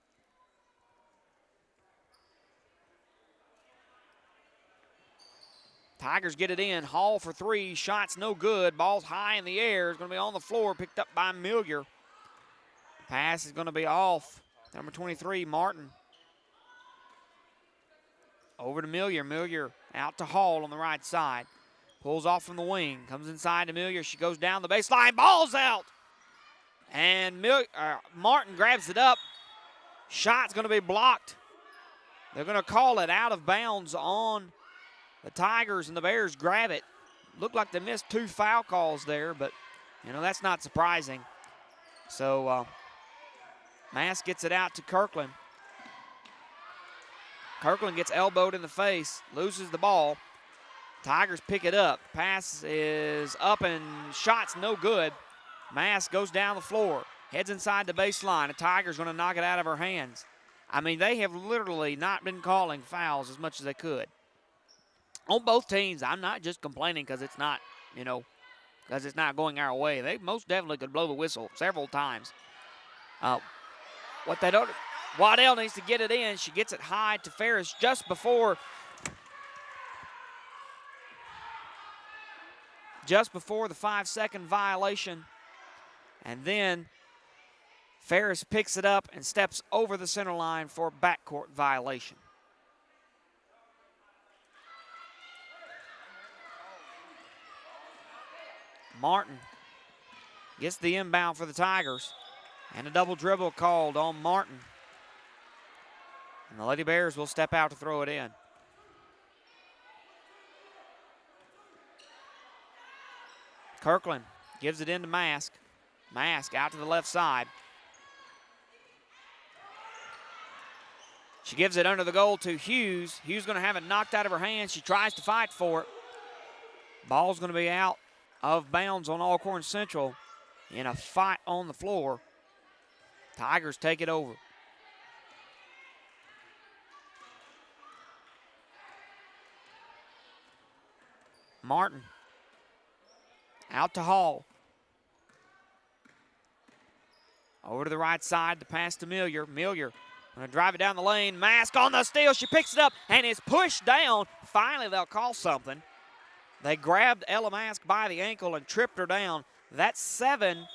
Tigers get it in. Hall for 3. Shots no good. Ball's high in the air. It's going to be on the floor, picked up by Millier. Pass is going to be off. Number 23, Martin. Over to Millier. Millier out to Hall on the right side. Pulls off from the wing. Comes inside to Millier. She goes down the baseline. Ball's out. And Martin grabs it up. Shot's going to be blocked. They're going to call it out of bounds on the Tigers, and the Bears grab it. Looked like they missed 2 foul calls there, but, you know, that's not surprising. So, Mass gets it out to Kirkland. Kirkland gets elbowed in the face, loses the ball. Tigers pick it up. Pass is up and shot's no good. Mass goes down the floor, heads inside the baseline. The Tigers going to knock it out of her hands. I mean, they have literally not been calling fouls as much as they could. On both teams, I'm not just complaining because it's not, you know, because it's not going our way. They most definitely could blow the whistle several times. What they don't, Waddell needs to get it in. She gets it high to Ferris just before the 5-second violation. And then Ferris picks it up and steps over the center line for a backcourt violation. Martin gets the inbound for the Tigers. And a double dribble called on Martin. And the Lady Bears will step out to throw it in. Kirkland gives it into Mask. Mask out to the left side. She gives it under the goal to Hughes. Hughes going to have it knocked out of her hands. She tries to fight for it. Ball's going to be out of bounds on Alcorn Central in a fight on the floor. Tigers take it over. Martin out to Hall. Over to the right side, the pass to Millier. Millier Gonna drive it down the lane. Mask on the steal. She picks it up and is pushed down. Finally, they'll call something. They grabbed Ella Mask by the ankle and tripped her down. That's 7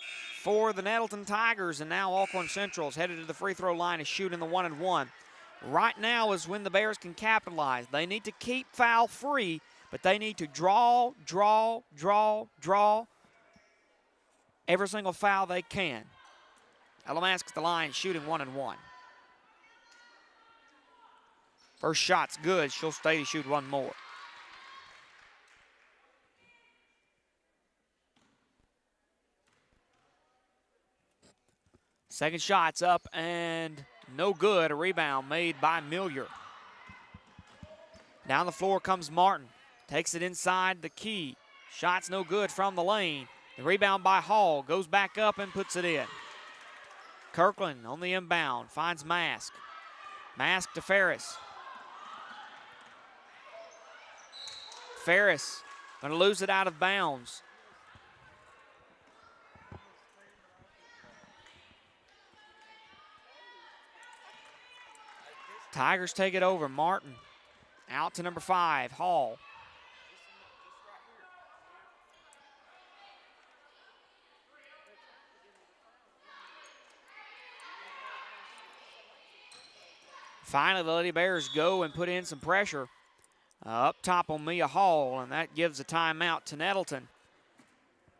for the Nettleton Tigers, and now Alcorn Central is headed to the free throw line to shoot in the 1-and-1. Right now is when the Bears can capitalize. They need to keep foul free, but they need to draw every single foul they can. Ella Mask at the line shooting 1-and-1. First shot's good. She'll stay to shoot one more. Second shot's up and no good. A rebound made by Millier. Down the floor comes Martin. Takes it inside the key. Shot's no good from the lane. The rebound by Hall. Goes back up and puts it in. Kirkland on the inbound. Finds Mask. Mask to Ferris. Ferris going to lose it out of bounds. Tigers take it over. Martin out to number 5, Hall. Finally, the Lady Bears go and put in some pressure up top on Mia Hall, and that gives a timeout to Nettleton.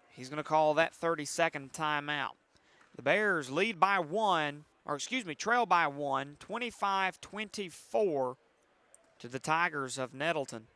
He's going to call that 30-second timeout. The Bears lead by 1. Trail by 1, 25-24 to the Tigers of Nettleton.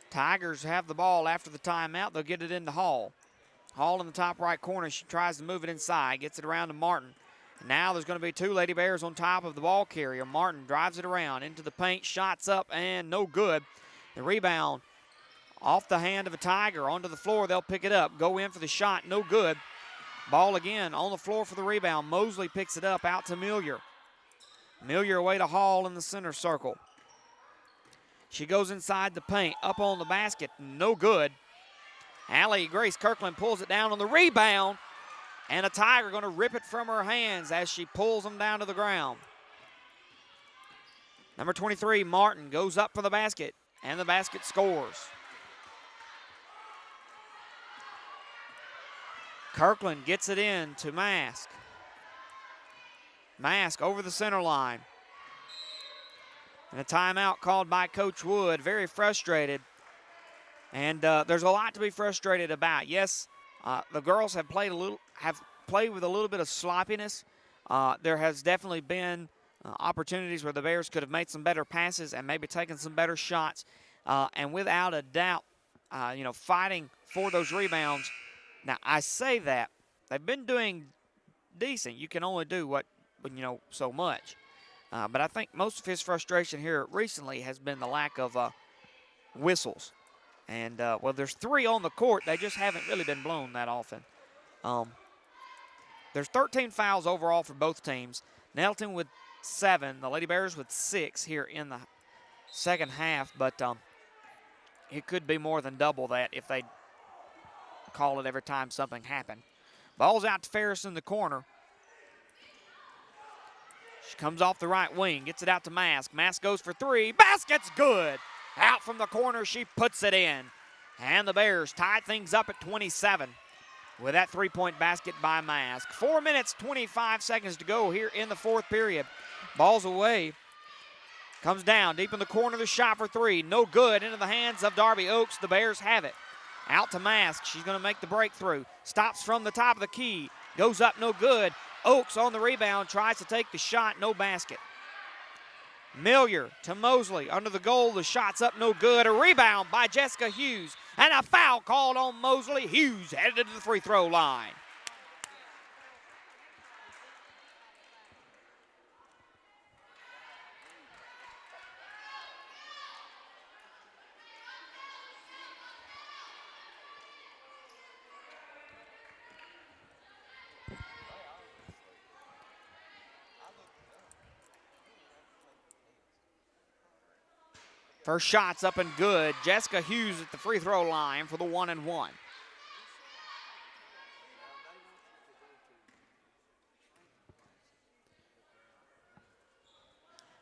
Tigers have the ball after the timeout. They'll get it into Hall. Hall in the top right corner. She tries to move it inside. Gets it around to Martin. Now there's going to be 2 Lady Bears on top of the ball carrier. Martin drives it around into the paint. Shots up and no good. The rebound off the hand of a Tiger. Onto the floor. They'll pick it up. Go in for the shot. No good. Ball again on the floor for the rebound. Mosley picks it up out to Millier. Millier away to Hall in the center circle. She goes inside the paint, up on the basket, no good. Allie Grace Kirkland pulls it down on the rebound, and a Tiger going to rip it from her hands as she pulls them down to the ground. Number 23, Martin, goes up for the basket, and the basket scores. Kirkland gets it in to Mask. Mask over the center line. And a timeout called by Coach Wood. Very frustrated. And there's a lot to be frustrated about. Yes, the girls have played with a little bit of sloppiness. There has definitely been opportunities where the Bears could have made some better passes and maybe taken some better shots. And without a doubt, fighting for those rebounds. Now, I say that. They've been doing decent. You can only do so much. But I think most of his frustration here recently has been the lack of whistles. And, there's 3 on the court. They just haven't really been blown that often. There's 13 fouls overall for both teams. Nettleton with 7. The Lady Bears with 6 here in the second half. But it could be more than double that if they call it every time something happened. Ball's out to Ferris in the corner. She comes off the right wing, gets it out to Mask. Mask goes for 3. Basket's good. Out from the corner, she puts it in. And the Bears tie things up at 27 with that 3-point basket by Mask. 4 minutes, 25 seconds to go here in the fourth period. Ball's away. Comes down deep in the corner. The shot for 3. No good. Into the hands of Darby Oaks. The Bears have it. Out to Mask. She's going to make the breakthrough. Stops from the top of the key. Goes up, no good. Oaks on the rebound, tries to take the shot, no basket. Millier to Mosley, under the goal, the shot's up, no good. A rebound by Jessica Hughes, and a foul called on Mosley. Hughes headed to the free throw line. First shot's up and good. Jessica Hughes at the free throw line for the 1-and-1.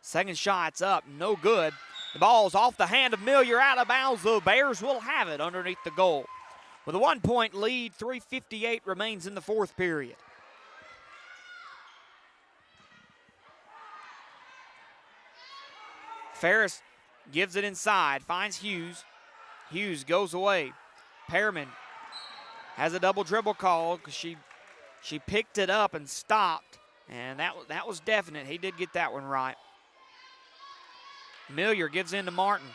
Second shot's up, no good. The ball's off the hand of Miller, out of bounds. The Bears will have it underneath the goal. With a 1-point lead, 3:58 remains in the fourth period. Ferris gives it inside, finds Hughes. Hughes goes away. Pearman has a double dribble call because she picked it up and stopped, and that was definite. He did get that one right. Miller gives in to Martin.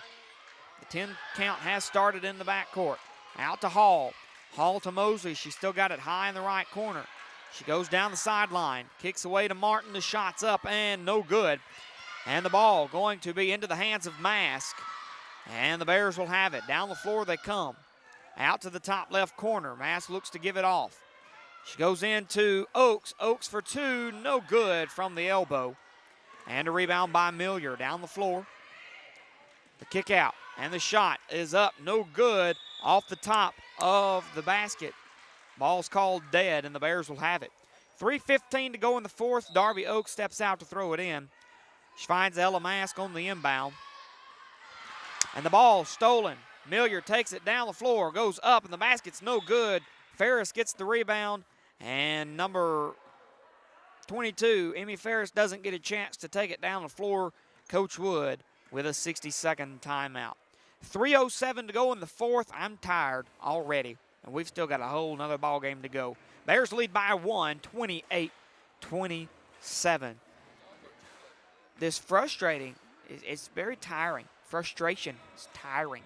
The 10 count has started in the backcourt. Out to Hall. Hall to Mosley. She still got it high in the right corner. She goes down the sideline. Kicks away to Martin. The shot's up and no good. And the ball going to be into the hands of Mask. And the Bears will have it. Down the floor they come. Out to the top left corner. Mask looks to give it off. She goes into Oaks. Oaks for two. No good from the elbow. And a rebound by Miller. Down the floor. The kick out. And the shot is up. No good. Off the top of the basket. Ball's called dead, and the Bears will have it. 3:15 to go in the fourth. Darby Oaks steps out to throw it in. She finds Ella Mask on the inbound. And the ball stolen. Miller takes it down the floor, goes up, and the basket's no good. Ferris gets the rebound, and number 22, Emmy Ferris, doesn't get a chance to take it down the floor. Coach Wood with a 60-second timeout. 3:07 to go in the fourth. I'm tired already, and we've still got a whole nother ball game to go. Bears lead by one, 28-27. This frustrating. It's very tiring. Frustration is tiring.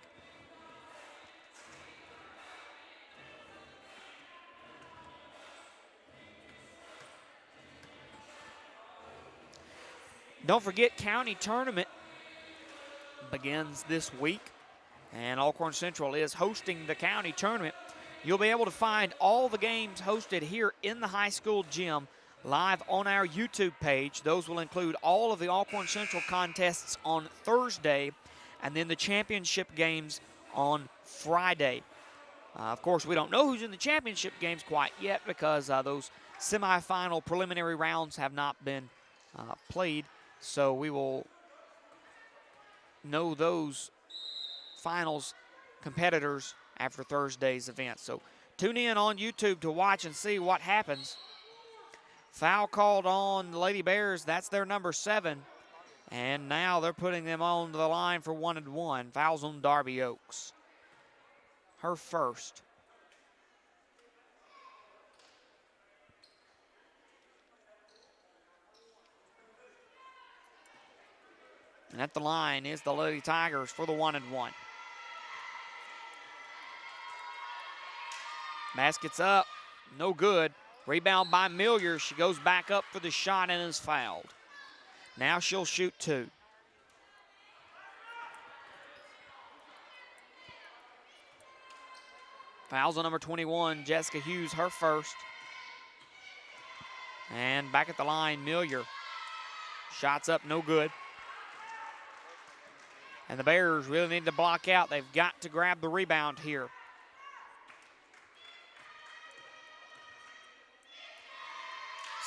Don't forget, county tournament begins this week, and Alcorn Central is hosting the county tournament. You'll be able to find all the games hosted here in the high school gym live on our YouTube page. Those will include all of the Alcorn Central contests on Thursday, and then the championship games on Friday. Of course, we don't know who's in the championship games quite yet because those semifinal preliminary rounds have not been played. So we will know those finals competitors after Thursday's event. So tune in on YouTube to watch and see what happens. Foul called on the Lady Bears. That's their number 7. And now they're putting them on the line for 1-and-1. Fouls on Darby Oaks. Her first. And at the line is the Lady Tigers for the 1-and-1. Basket's up. No good. Rebound by Miller. She goes back up for the shot and is fouled. Now she'll shoot 2. Fouls on number 21, Jessica Hughes, her first. And back at the line, Miller. Shots up, no good. And the Bears really need to block out. They've got to grab the rebound here.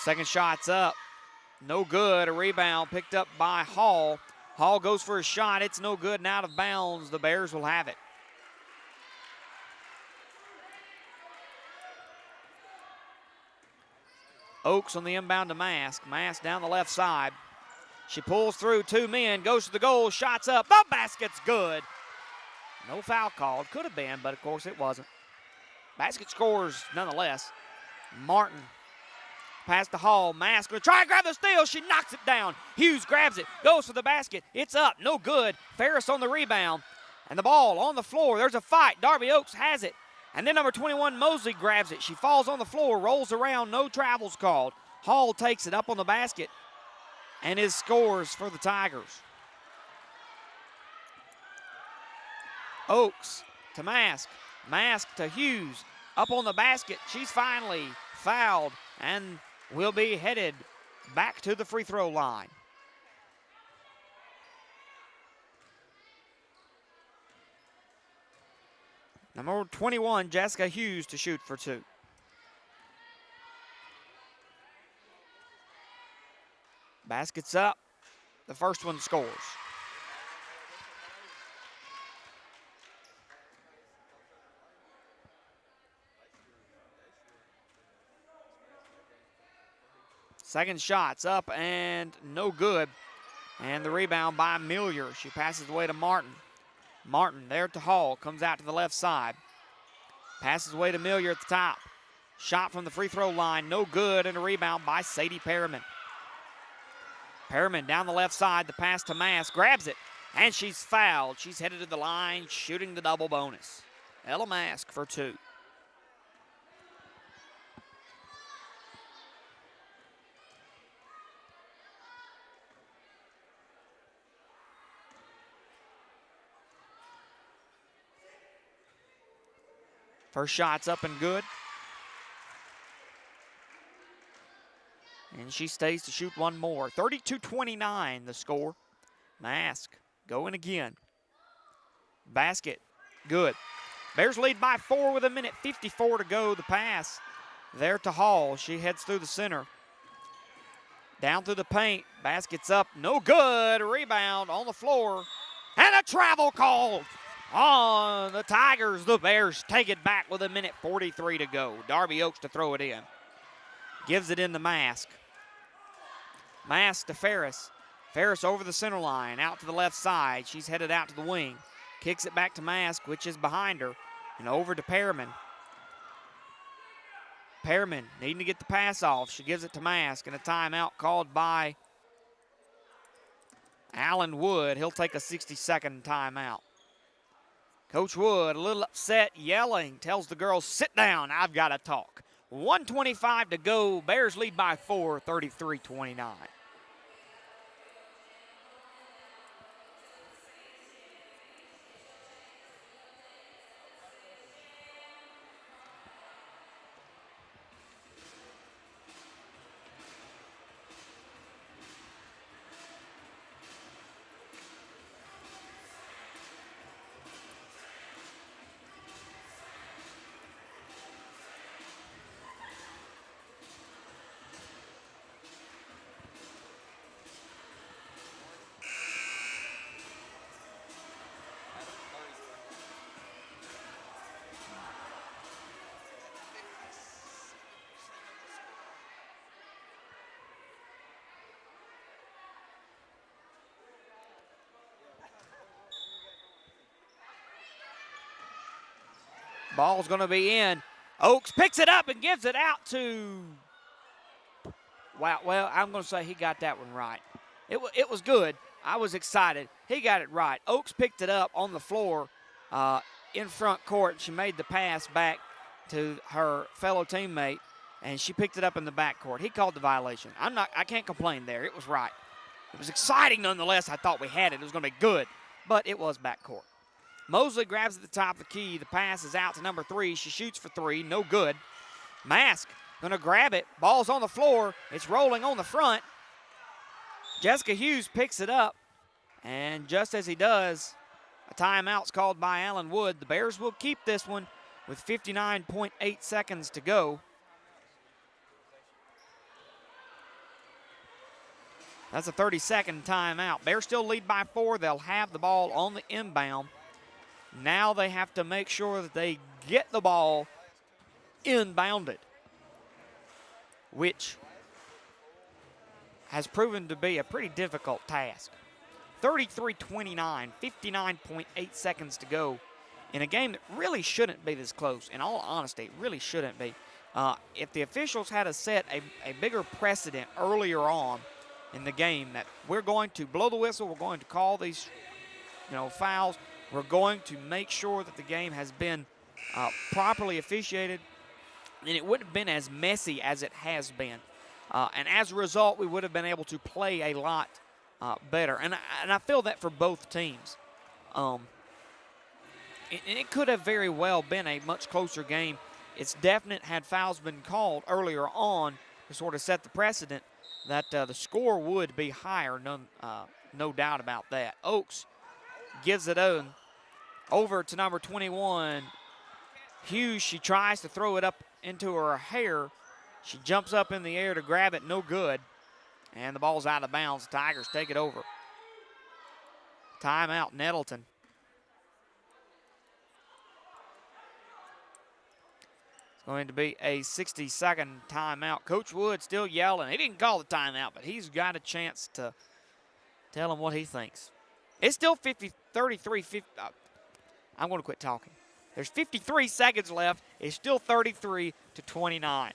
Second shot's up. No good. A rebound picked up by Hall. Hall goes for a shot. It's no good and out of bounds. The Bears will have it. Oaks on the inbound to Mask. Mask down the left side. She pulls through 2 men, goes to the goal, shots up. The basket's good. No foul called. Could have been, but of course it wasn't. Basket scores nonetheless. Martin pass to Hall. Mask going to try and grab the steal. She knocks it down. Hughes grabs it, goes for the basket. It's up, no good. Ferris on the rebound. And the ball on the floor. There's a fight. Darby Oaks has it. And then number 21, Mosley, grabs it. She falls on the floor, rolls around, no travels called. Hall takes it up on the basket and his scores for the Tigers. Oaks to Mask. Mask to Hughes. Up on the basket. She's finally fouled and will be headed back to the free throw line. Number 21, Jessica Hughes, to shoot for 2. Basket's up. The first one scores. Second shot's up and no good. And the rebound by Miller. She passes away to Martin. Martin there to Hall. Comes out to the left side. Passes away to Miller at the top. Shot from the free throw line. No good. And a rebound by Sadie Perriman. Perriman down the left side. The pass to Mask. Grabs it. And she's fouled. She's headed to the line, shooting the double bonus. Ella Mask for 2. First shot's up and good. And she stays to shoot one more. 32-29 the score. Mask going again. Basket, good. Bears lead by 4 with 1:54 to go. The pass there to Hall. She heads through the center. Down through the paint. Basket's up, no good. Rebound on the floor. And a travel call on the Tigers. The Bears take it back with 1:43 to go. Darby Oaks to throw it in. Gives it in to Mask. Mask to Ferris. Ferris over the center line, out to the left side. She's headed out to the wing. Kicks it back to Mask, which is behind her. And over to Perriman. Perriman needing to get the pass off. She gives it to Mask, and a timeout called by Alan Wood. He'll take a 60-second timeout. Coach Wood, a little upset, yelling, tells the girls, sit down, I've got to talk. 1:25 to go. Bears lead by 4, 33-29. Ball's going to be in. Oaks picks it up and gives it out to, wow, well, I'm going to say he got that one right. It was good. I was excited. He got it right. Oaks picked it up on the floor in front court. She made the pass back to her fellow teammate, and she picked it up in the back court. He called the violation. I can't complain there. It was right. It was exciting nonetheless. I thought we had it. It was going to be good, but it was back court. Mosley grabs at the top of the key. The pass is out to number 3. She shoots for 3. No good. Mask going to grab it. Ball's on the floor. It's rolling on the front. Jessica Hughes picks it up. And just as he does, a timeout's called by Alan Wood. The Bears will keep this one with 59.8 seconds to go. That's a 30-second timeout. Bears still lead by 4. They'll have the ball on the inbound. Now they have to make sure that they get the ball inbounded, which has proven to be a pretty difficult task. 33-29, 59.8 seconds to go in a game that really shouldn't be this close. In all honesty, it really shouldn't be. If the officials had set a bigger precedent earlier on in the game that we're going to blow the whistle, we're going to call these fouls, we're going to make sure that the game has been properly officiated, and it wouldn't have been as messy as it has been. And as a result, we would have been able to play a lot better. And I feel that for both teams. And it could have very well been a much closer game. It's definite had fouls been called earlier on to sort of set the precedent that the score would be higher, no doubt about that. Oaks gives it over to number 21, Hughes, she tries to throw it up into her hair. She jumps up in the air to grab it, no good. And the ball's out of bounds. The Tigers take it over. Timeout, Nettleton. It's going to be a 60-second timeout. Coach Wood still yelling. He didn't call the timeout, but he's got a chance to tell him what he thinks. It's still 33. I'm going to quit talking. There's 53 seconds left. It's still 33-29.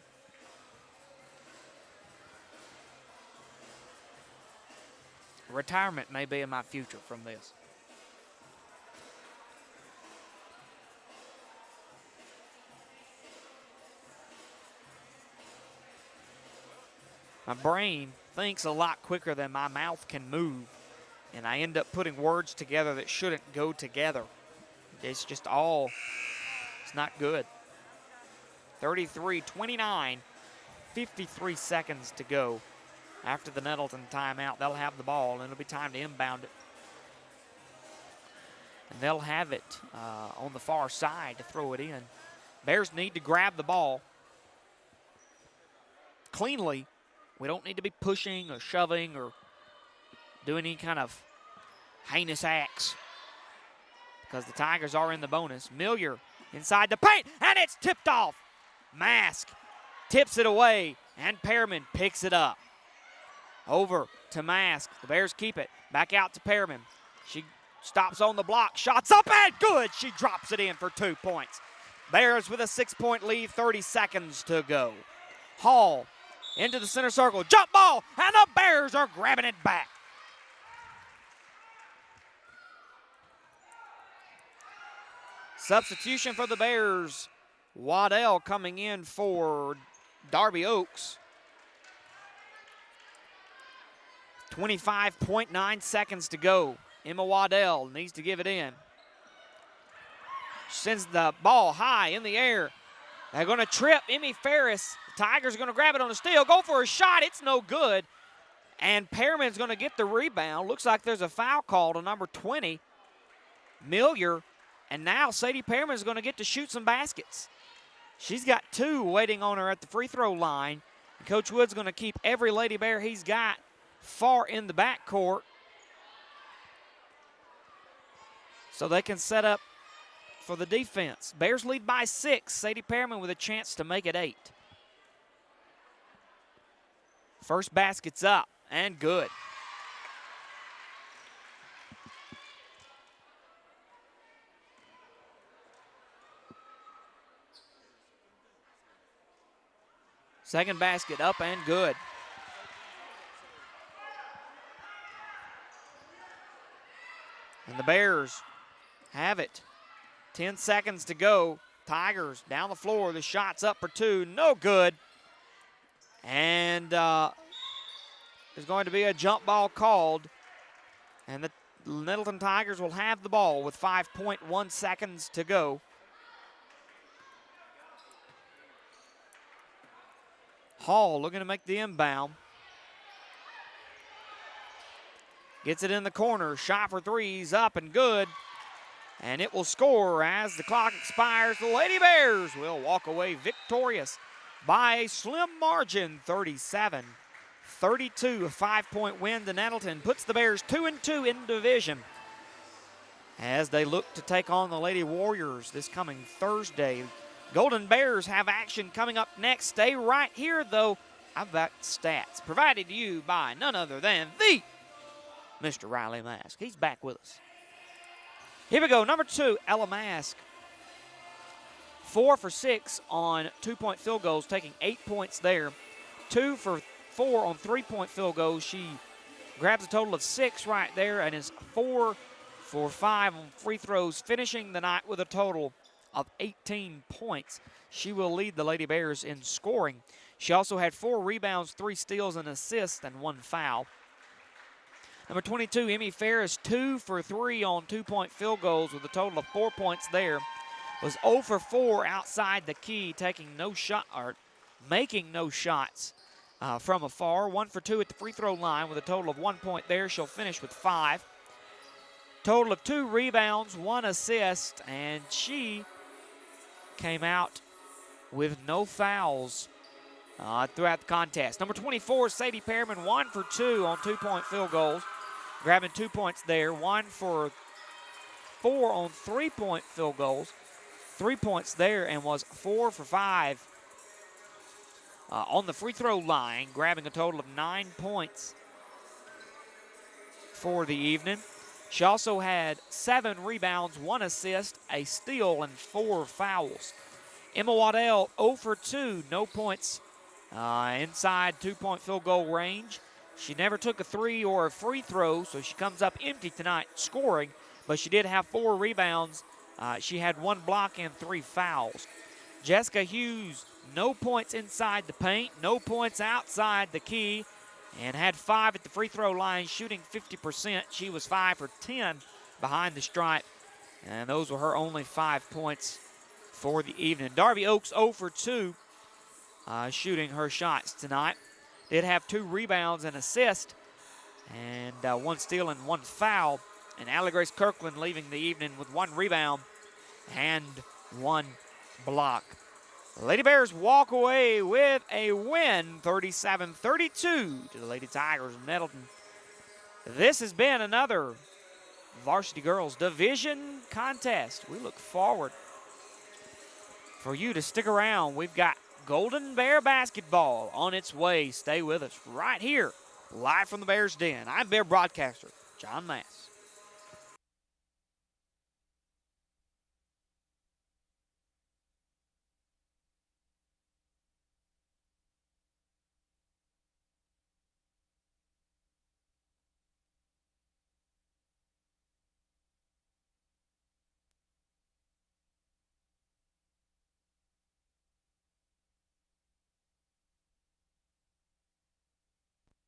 Retirement may be in my future from this. My brain thinks a lot quicker than my mouth can move, and I end up putting words together that shouldn't go together. It's just it's not good. 33-29, 53 seconds to go. After the Nettleton timeout, they'll have the ball, and it'll be time to inbound it. And they'll have it on the far side to throw it in. Bears need to grab the ball cleanly. We don't need to be pushing or shoving or doing any kind of heinous acts because the Tigers are in the bonus. Millier inside the paint, and it's tipped off. Mask tips it away, and Pearman picks it up. Over to Mask. The Bears keep it. Back out to Pearman. She stops on the block. Shots up and good. She drops it in for 2 points. Bears with a 6-point lead, 30 seconds to go. Hall into the center circle. Jump ball, and the Bears are grabbing it back. Substitution for the Bears. Waddell coming in for Darby Oaks. 25.9 seconds to go. Emma Waddell needs to give it in. Sends the ball high in the air. They're going to trip Emmy Ferris. The Tigers are going to grab it on the steal. Go for a shot. It's no good. And Pearman's going to get the rebound. Looks like there's a foul call to number 20, Millier. And now Sadie Pearman's going to get to shoot some baskets. She's got 2 waiting on her at the free throw line. And Coach Wood's going to keep every Lady Bear he's got far in the backcourt so they can set up for the defense. Bears lead by 6. Sadie Pearman with a chance to make it 8. First basket's up and good. Second basket up and good. And the Bears have it. 10 seconds to go. Tigers down the floor. The shot's up for 2. No good. And there's going to be a jump ball called. And the Nettleton Tigers will have the ball with 5.1 seconds to go. Hall looking to make the inbound. Gets it in the corner. Shot for 3's up and good. And it will score as the clock expires. The Lady Bears will walk away victorious by a slim margin, 37-32. A 5-point win to Nettleton puts the Bears 2-2 in division as they look to take on the Lady Warriors this coming Thursday. Golden Bears have action coming up next. Stay right here, though. I've got stats provided to you by none other than the Mr. Riley Mask. He's back with us. Here we go. Number 2, Ella Mask. 4 for 6 on 2-point field goals, taking 8 points there. 2 for 4 on 3-point field goals. She grabs a total of 6 right there and is 4 for 5 on free throws, finishing the night with a total of 18 points. She will lead the Lady Bears in scoring. She also had 4 rebounds, 3 steals, an assist, and 1 foul. Number 22, Emmy Ferris, 2 for 3 on 2-point field goals with a total of 4 points there. Was 0 for 4 outside the key, taking no shot or making no shots from afar. 1 for 2 at the free throw line with a total of 1 point there. She'll finish with 5. Total of 2 rebounds, 1 assist, and she came out with no fouls throughout the contest. Number 24, Sadie Pearman, 1 for 2 on 2-point field goals, grabbing 2 points there. 1 for 4 on 3-point field goals, 3 points there, and was 4 for 5 on the free throw line, grabbing a total of 9 points for the evening. She also had 7 rebounds, 1 assist, a steal, and 4 fouls. Emma Waddell, 0 for 2, no points inside 2-point field goal range. She never took a 3 or a free throw, so she comes up empty tonight scoring, but she did have 4 rebounds. She had 1 block and 3 fouls. Jessica Hughes, no points inside the paint, no points outside the key, and had 5 at the free throw line, shooting 50%. She was 5 for 10 behind the stripe, and those were her only 5 points for the evening. Darby Oaks, 0 for 2, shooting her shots tonight. Did have 2 rebounds and assist, and 1 steal and 1 foul. And Allie Grace Kirkland leaving the evening with 1 rebound and 1 block. The Lady Bears walk away with a win, 37-32 to the Lady Tigers of Nettleton. This has been another Varsity Girls Division contest. We look forward for you to stick around. We've got Golden Bear basketball on its way. Stay with us right here, live from the Bears Den. I'm Bear broadcaster John Mass.